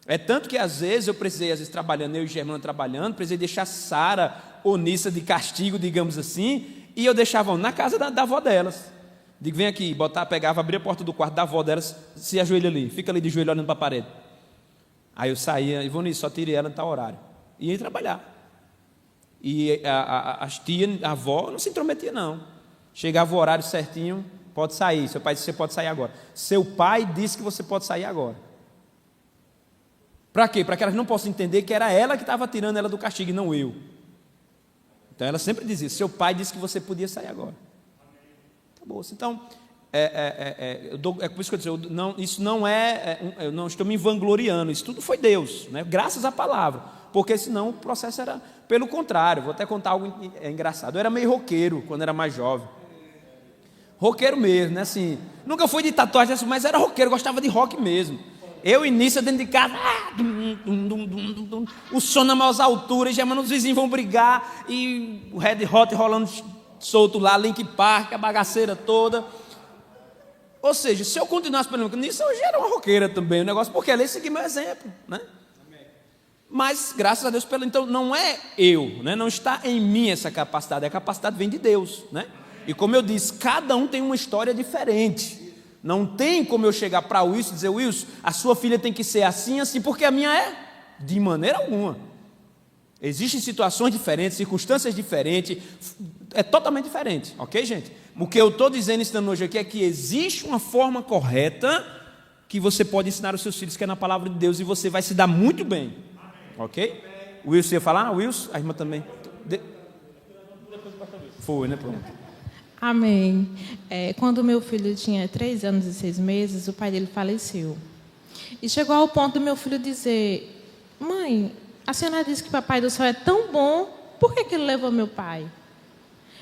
É tanto que às vezes eu precisei, trabalhando, eu e Germana trabalhando, precisei deixar Sara ou Nissa de castigo, digamos assim, e eu deixava na casa da avó delas. Digo, vem aqui, pegava, abria a porta do quarto da avó delas, se ajoelha ali, fica ali de joelho olhando para a parede. Aí eu saía, Ivone, só tirei ela em tal horário. E ia trabalhar. E as tias, a avó, não se intrometia não. Chegava o horário certinho, pode sair. Seu pai disse que você pode sair agora. Seu pai disse que você pode sair agora. Para quê? Para que elas não possam entender que era ela que estava tirando ela do castigo e não eu. Então ela sempre dizia, seu pai disse que você podia sair agora. Tá bom. Então, é por isso que eu disse, isso não eu não estou me vangloriando, isso tudo foi Deus, né? Graças à palavra, porque senão o processo era pelo contrário. Vou até contar algo engraçado. Eu era meio roqueiro quando era mais jovem. Roqueiro mesmo, né? Assim, nunca fui de tatuagem, mas era roqueiro, gostava de rock mesmo. Eu início dentro de casa, o som na maior altura, já os vizinhos vão brigar, e o Red Hot rolando solto lá, Linkin Park, a bagaceira toda. Ou seja, se eu continuasse pelo nisso, eu já era uma roqueira também, o negócio, porque ela ia seguir meu exemplo, né? Mas, graças a Deus, então não é eu, né? Não está em mim essa capacidade, a capacidade vem de Deus, né? E como eu disse, cada um tem uma história diferente. Não tem como eu chegar para o Wilson e dizer, Wilson, a sua filha tem que ser assim, assim, porque a minha é de maneira alguma. Existem situações diferentes, circunstâncias diferentes, é totalmente diferente, ok, gente? O que eu estou dizendo, ensinando hoje aqui, é que existe uma forma correta que você pode ensinar os seus filhos, que é na palavra de Deus, e você vai se dar muito bem, ok? O Wilson ia falar? Wilson? A irmã também? Foi, né? Pronto. Amém. Quando meu filho tinha 3 anos e 6 meses, o pai dele faleceu. E chegou ao ponto do meu filho dizer, mãe, a senhora disse que o papai do céu é tão bom, por que ele levou meu pai?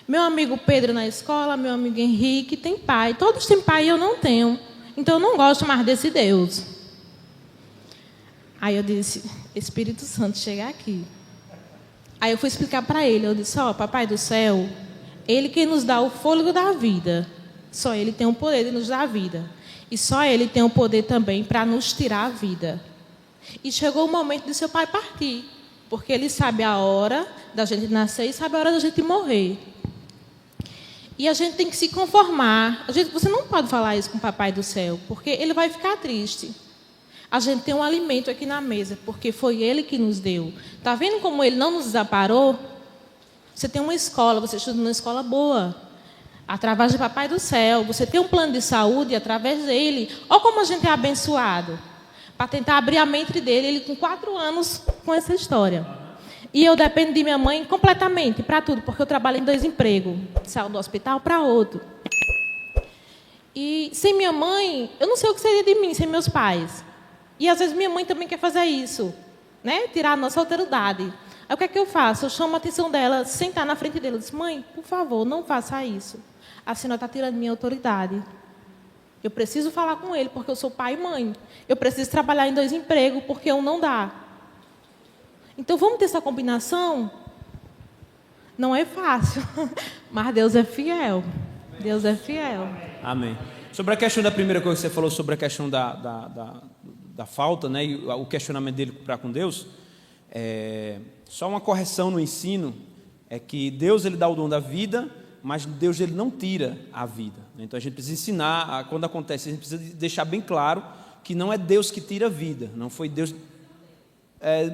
Meu amigo Pedro na escola, meu amigo Henrique tem pai, todos têm pai e eu não tenho, então eu não gosto mais desse Deus. Aí eu disse, Espírito Santo, chega aqui. Aí eu fui explicar para ele, eu disse, papai do céu, ele que nos dá o fôlego da vida, só ele tem o poder de nos dar a vida, e só ele tem o poder também para nos tirar a vida. E chegou o momento de seu pai partir, porque ele sabe a hora da gente nascer e sabe a hora da gente morrer. E a gente tem que se conformar. Você não pode falar isso com o papai do céu, porque ele vai ficar triste. A gente tem um alimento aqui na mesa, porque foi ele que nos deu. Está vendo como ele não nos desamparou? Você tem uma escola, você estuda numa escola boa, através do papai do céu. Você tem um plano de saúde através dele. Olha como a gente é abençoado. Para tentar abrir a mente dele, ele com 4 anos com essa história. E eu dependo de minha mãe completamente, para tudo, porque eu trabalho em 2 empregos. Saio do hospital para outro. E sem minha mãe, eu não sei o que seria de mim sem meus pais. E às vezes minha mãe também quer fazer isso, né? Tirar a nossa autoridade. Aí o que é que eu faço? Eu chamo a atenção dela, sentar na frente dela. Eu disse, mãe, por favor, não faça isso. A senhora está tirando minha autoridade. Eu preciso falar com ele, porque eu sou pai e mãe. Eu preciso trabalhar em 2 empregos, porque um não dá. Então, vamos ter essa combinação? Não é fácil, mas Deus é fiel. Deus é fiel. Amém. Sobre a questão da primeira coisa que você falou, sobre a questão da falta, né, e o questionamento dele para com Deus, só uma correção no ensino, é que Deus ele dá o dom da vida, mas Deus ele não tira a vida. Então a gente precisa ensinar, quando acontece, a gente precisa deixar bem claro que não é Deus que tira a vida, não foi Deus,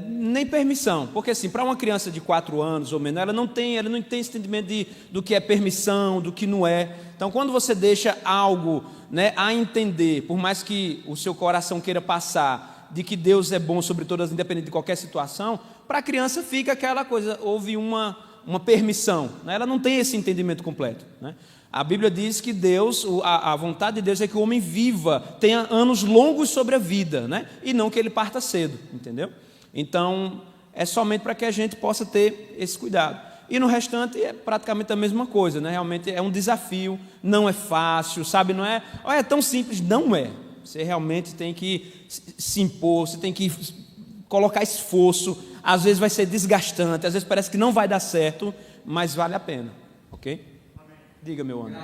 nem permissão, porque assim, para uma criança de 4 anos ou menos, ela não tem esse entendimento do que é permissão, do que não é. Então quando você deixa algo, né, a entender, por mais que o seu coração queira passar de que Deus é bom sobre todas, independente de qualquer situação, para a criança fica aquela coisa, houve uma permissão, né? Ela não tem esse entendimento completo, né? A Bíblia diz que Deus, a vontade de Deus é que o homem viva, tenha anos longos sobre a vida, né? E não que ele parta cedo, entendeu? Então, é somente para que a gente possa ter esse cuidado. E no restante é praticamente a mesma coisa, né? Realmente é um desafio, não é fácil, sabe? Não é, é tão simples, não é. Você realmente tem que se impor, você tem que colocar esforço. Às vezes vai ser desgastante, às vezes parece que não vai dar certo, mas vale a pena, ok? Amém. Diga, meu amigo.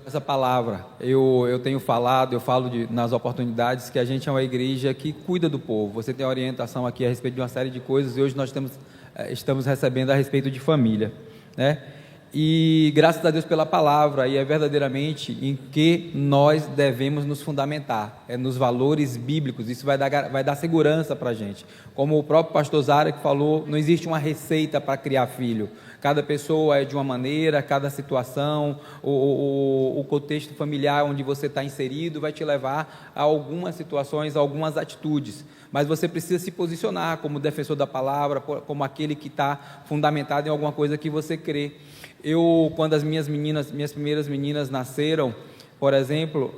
Essa palavra, eu tenho falado, eu falo nas oportunidades que a gente é uma igreja que cuida do povo. Você tem orientação aqui a respeito de uma série de coisas e hoje nós estamos recebendo a respeito de família, né? E graças a Deus pela palavra, e é verdadeiramente em que nós devemos nos fundamentar, nos valores bíblicos. Isso vai dar segurança para a gente. Como o próprio pastor Zara que falou, não existe uma receita para criar filho. Cada pessoa é de uma maneira, cada situação, o contexto familiar onde você está inserido vai te levar a algumas situações, a algumas atitudes. Mas você precisa se posicionar como defensor da palavra, como aquele que está fundamentado em alguma coisa que você crê. Quando as minhas primeiras meninas nasceram, por exemplo,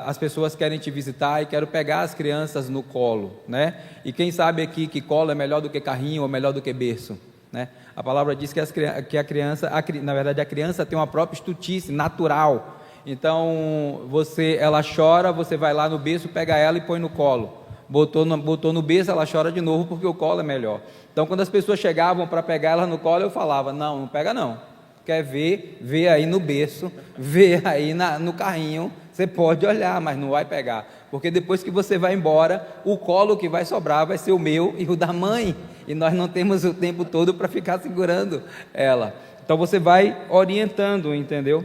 as pessoas querem te visitar e querem pegar as crianças no colo, né? E quem sabe aqui que colo é melhor do que carrinho ou melhor do que berço, né? A palavra diz que a criança tem uma própria estutice natural. Então, ela chora, você vai lá no berço, pega ela e põe no colo. Botou no berço, ela chora de novo porque o colo é melhor. Então, quando as pessoas chegavam para pegar ela no colo, eu falava, não pega não. Quer ver, vê aí no berço, vê aí no carrinho, você pode olhar, mas não vai pegar. Porque depois que você vai embora, o colo que vai sobrar vai ser o meu e o da mãe. E nós não temos o tempo todo para ficar segurando ela. Então, você vai orientando, entendeu?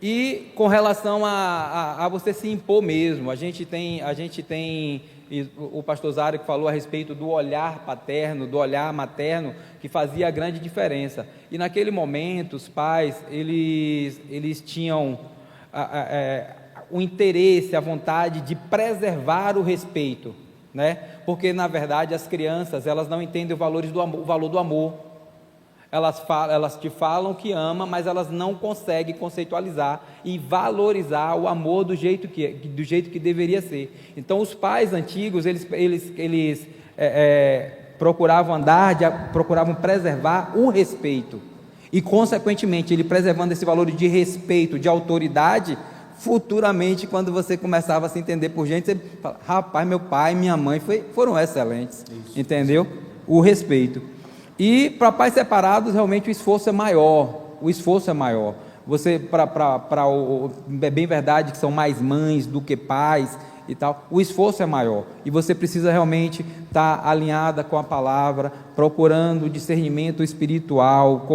E com relação a você se impor mesmo, a gente tem e o pastor Zara que falou a respeito do olhar paterno, do olhar materno, que fazia a grande diferença. E naquele momento, os pais, eles tinham o interesse, a vontade de preservar o respeito, né? Porque, na verdade, as crianças, elas não entendem o valor do amor. Elas te falam que ama, mas elas não conseguem conceitualizar e valorizar o amor do jeito que deveria ser. Então, os pais antigos, eles procuravam preservar o respeito. E, consequentemente, ele preservando esse valor de respeito, de autoridade, futuramente, quando você começava a se entender por gente, você fala, rapaz, meu pai e minha mãe foram excelentes. Isso, entendeu? O respeito. E para pais separados, realmente o esforço é maior. É bem verdade que são mais mães do que pais e tal. O esforço é maior. E você precisa realmente estar alinhada com a palavra, procurando discernimento espiritual,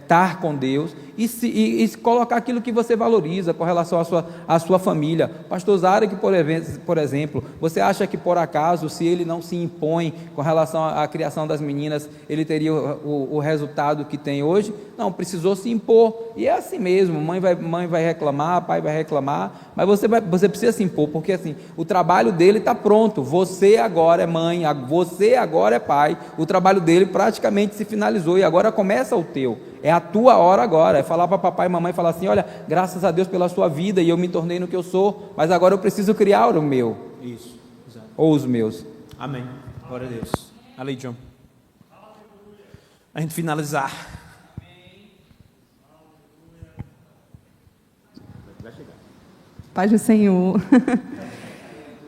estar com Deus e colocar aquilo que você valoriza com relação à sua família. Pastor Zara, que por exemplo, você acha que por acaso, se ele não se impõe com relação à criação das meninas, ele teria o resultado que tem hoje? Não, precisou se impor, e é assim mesmo, mãe vai reclamar, pai vai reclamar, mas você precisa se impor, porque assim, o trabalho dele está pronto, você agora é mãe, você agora é pai, o trabalho dele praticamente se finalizou, e agora começa o teu. É a tua hora agora, é falar para papai e mamãe, falar assim, olha, graças a Deus pela sua vida, e eu me tornei no que eu sou, mas agora eu preciso criar o meu. Isso, exato. Ou os meus. Amém. Glória a Deus. Ali, John. A gente finalizar. Paz do Senhor.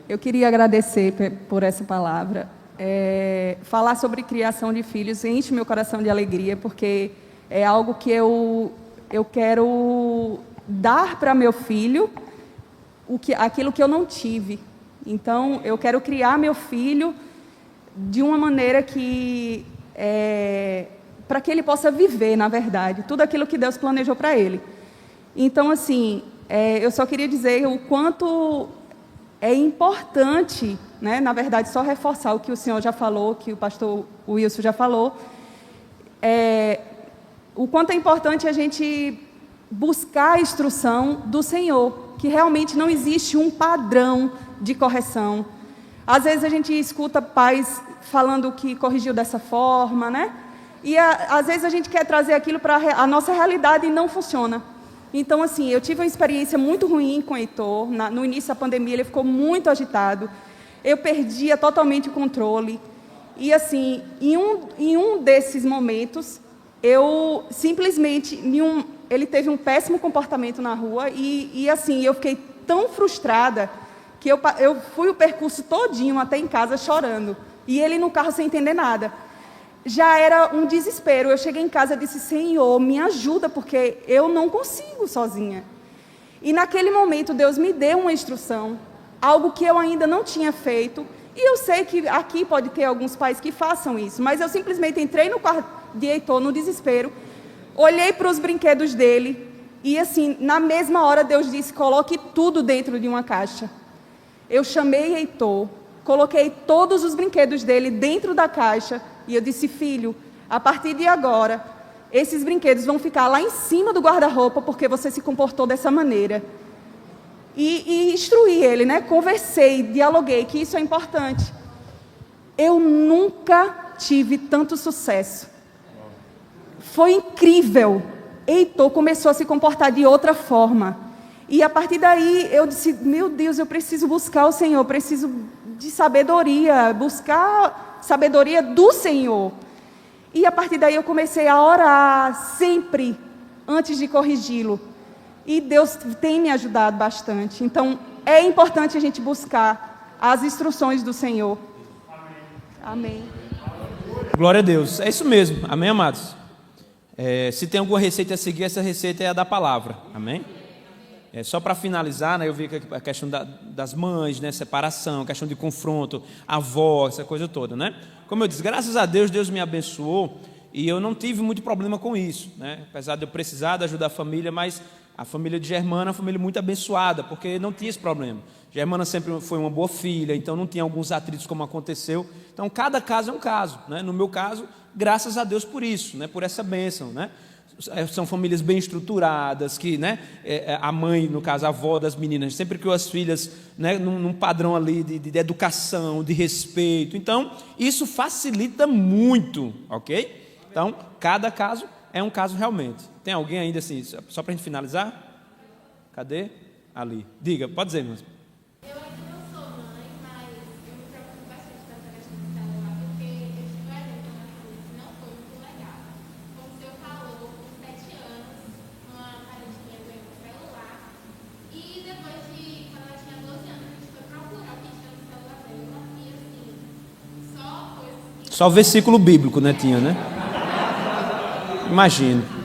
Eu queria agradecer por essa palavra. falar sobre criação de filhos enche meu coração de alegria, porque é algo que eu quero dar para meu filho aquilo que eu não tive. Então, eu quero criar meu filho de uma maneira que para que ele possa viver, na verdade, tudo aquilo que Deus planejou para ele. Então, assim, eu só queria dizer o quanto é importante, né, na verdade, só reforçar o que o senhor já falou, que o pastor Wilson já falou, o quanto é importante a gente buscar a instrução do Senhor, que realmente não existe um padrão de correção. Às vezes a gente escuta pais falando que corrigiu dessa forma, né? E às vezes a gente quer trazer aquilo para a nossa realidade e não funciona. Então, assim, eu tive uma experiência muito ruim com o Heitor. No início da pandemia, ele ficou muito agitado. Eu perdia totalmente o controle. E, assim, em um desses momentos, eu simplesmente... ele teve um péssimo comportamento na rua e assim, eu fiquei tão frustrada que eu fui o percurso todinho até em casa chorando. E ele no carro sem entender nada. Já era um desespero. Eu cheguei em casa e disse, Senhor, me ajuda, porque eu não consigo sozinha. E naquele momento, Deus me deu uma instrução, algo que eu ainda não tinha feito. E eu sei que aqui pode ter alguns pais que façam isso, mas eu simplesmente entrei no quarto de Heitor, no desespero, olhei para os brinquedos dele e, assim, na mesma hora, Deus disse, coloque tudo dentro de uma caixa. Eu chamei Heitor, coloquei todos os brinquedos dele dentro da caixa e eu disse, filho, a partir de agora, esses brinquedos vão ficar lá em cima do guarda-roupa porque você se comportou dessa maneira. E instruí ele, né? Conversei, dialoguei, que isso é importante. Eu nunca tive tanto sucesso. Foi incrível. Heitor começou a se comportar de outra forma. E a partir daí eu disse, meu Deus, eu preciso buscar o Senhor, preciso de sabedoria, buscar sabedoria do Senhor. E a partir daí eu comecei a orar sempre antes de corrigi-lo. E Deus tem me ajudado bastante. Então, é importante a gente buscar as instruções do Senhor. Amém. Glória a Deus. É isso mesmo. Amém, amados? Se tem alguma receita a seguir, essa receita é a da palavra. Amém? Só para finalizar, né, eu vi que a questão das mães, né, separação, a questão de confronto, avó, essa coisa toda, né? Como eu disse, graças a Deus, Deus me abençoou e eu não tive muito problema com isso, né? Apesar de eu precisar de ajudar a família, mas a família de Germana é uma família muito abençoada, porque não tinha esse problema. Germana sempre foi uma boa filha, então não tinha alguns atritos como aconteceu. Então, cada caso é um caso, né? No meu caso, graças a Deus por isso, né? Por essa bênção, né? São famílias bem estruturadas, que, né, a mãe, no caso a avó das meninas, sempre criou as filhas, né, num padrão ali de educação, de respeito. Então, isso facilita muito, ok? Então, cada caso é um caso realmente. Tem alguém ainda assim, só para a gente finalizar? Cadê? Ali. Diga, pode dizer, irmãos. Só versículo bíblico, né, tinha, né? Imagino.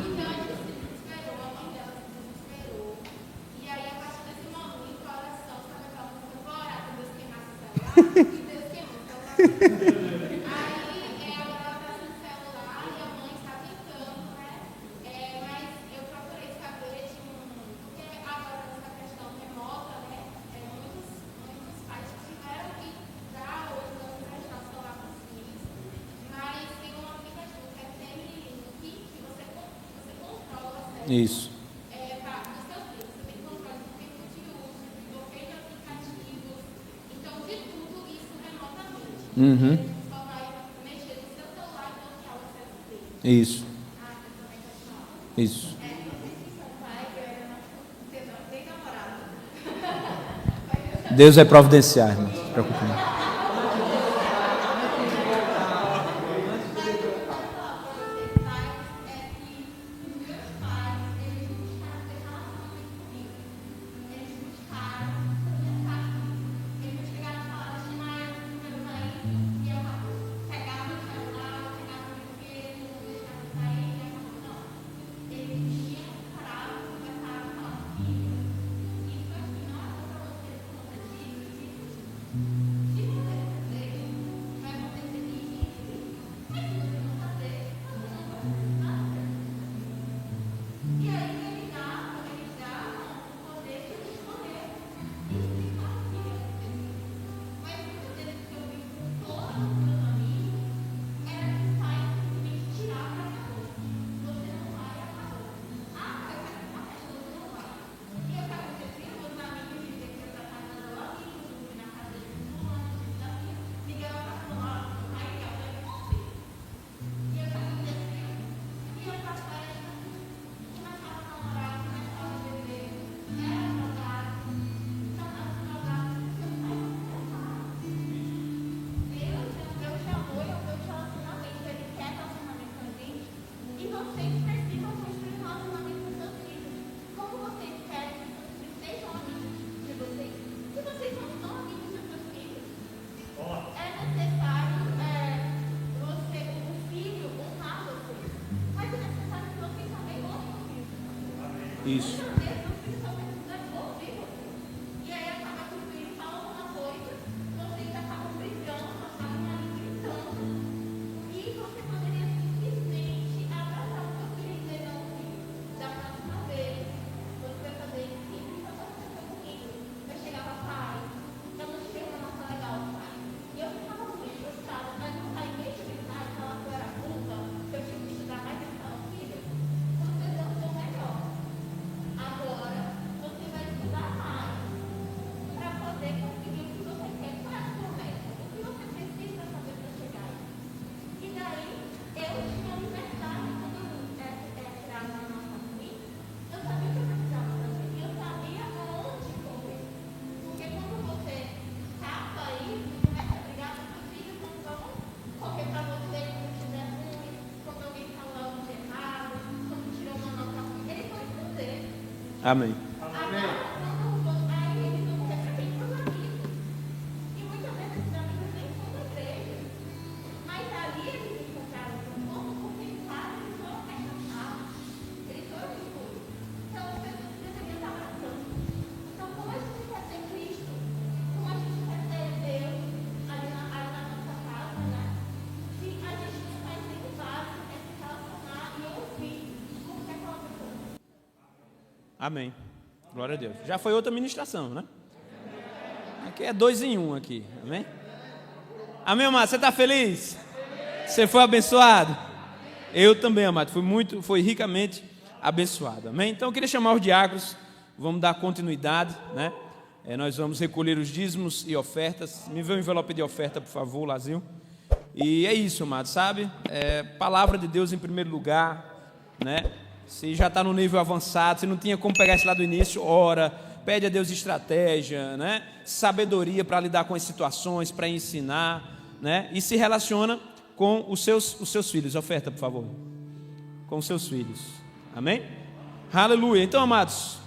Isso. Uhum. Isso. Isso. Deus vai providenciar, irmão. Não se preocupe não. Isso. E aí acaba que o filho fala uma coisa, vocês acabam brigando, acabam ali gritando. E você poderia simplesmente abraçar o seu filho e dizer, não, filho, da próxima vez, você vai fazer isso, e só você foi comigo. Eu chegava, pai, eu não tirei uma nota legal, pai. E eu ficava muito frustrada, mas o pai, em vez de gritar e falar que eu era burra, que eu tinha que estudar mais, ele falava, filha, você deu o seu melhor. Agora, você vai estudar mais para poder conseguir o que você quer. Qual é a sua meta? O que você precisa fazer para chegar aí? E daí, eu tinha liberdade quando eu tirava uma nota ruim, eu sabia o que eu precisava fazer. E eu sabia aonde correr. Porque quando você capa isso, começa a brigar com seus filhos, não vão correr para você quando estiver ruim, quando alguém falar algo de errado, quando tirou uma nota ruim. Eles vão esconder. Amém. Aí eles vão correr para quem? Para os amigos. E muitas vezes esses amigos nem são da igreja. Mas ali eles encontraram o conforto porque eles sabem que são apaixonados. Eles são escuros. Então as pessoas deveriam estar abraçando. Então, como a gente quer ser Cristo, como a gente quer ser Deus ali na nossa casa, né? Se a gente não faz nem o básico, é se relacionar e ouvir como que aquela pessoa. Amém. Glória a Deus. Já foi outra ministração, né? Aqui é 2 em 1 aqui. Amém? Amém, amado? Você está feliz? Você foi abençoado? Eu também, amado. Foi ricamente abençoado. Amém? Então eu queria chamar os diáconos. Vamos dar continuidade, né? Nós vamos recolher os dízimos e ofertas. Me vê um envelope de oferta, por favor, Lazinho. E é isso, amado, sabe? Palavra de Deus em primeiro lugar, né? Se já está no nível avançado, se não tinha como pegar isso lá do início, ora, pede a Deus estratégia, né? Sabedoria para lidar com as situações, para ensinar, né? E se relaciona com os seus filhos. Oferta, por favor. Com os seus filhos. Amém? Aleluia. Então, amados,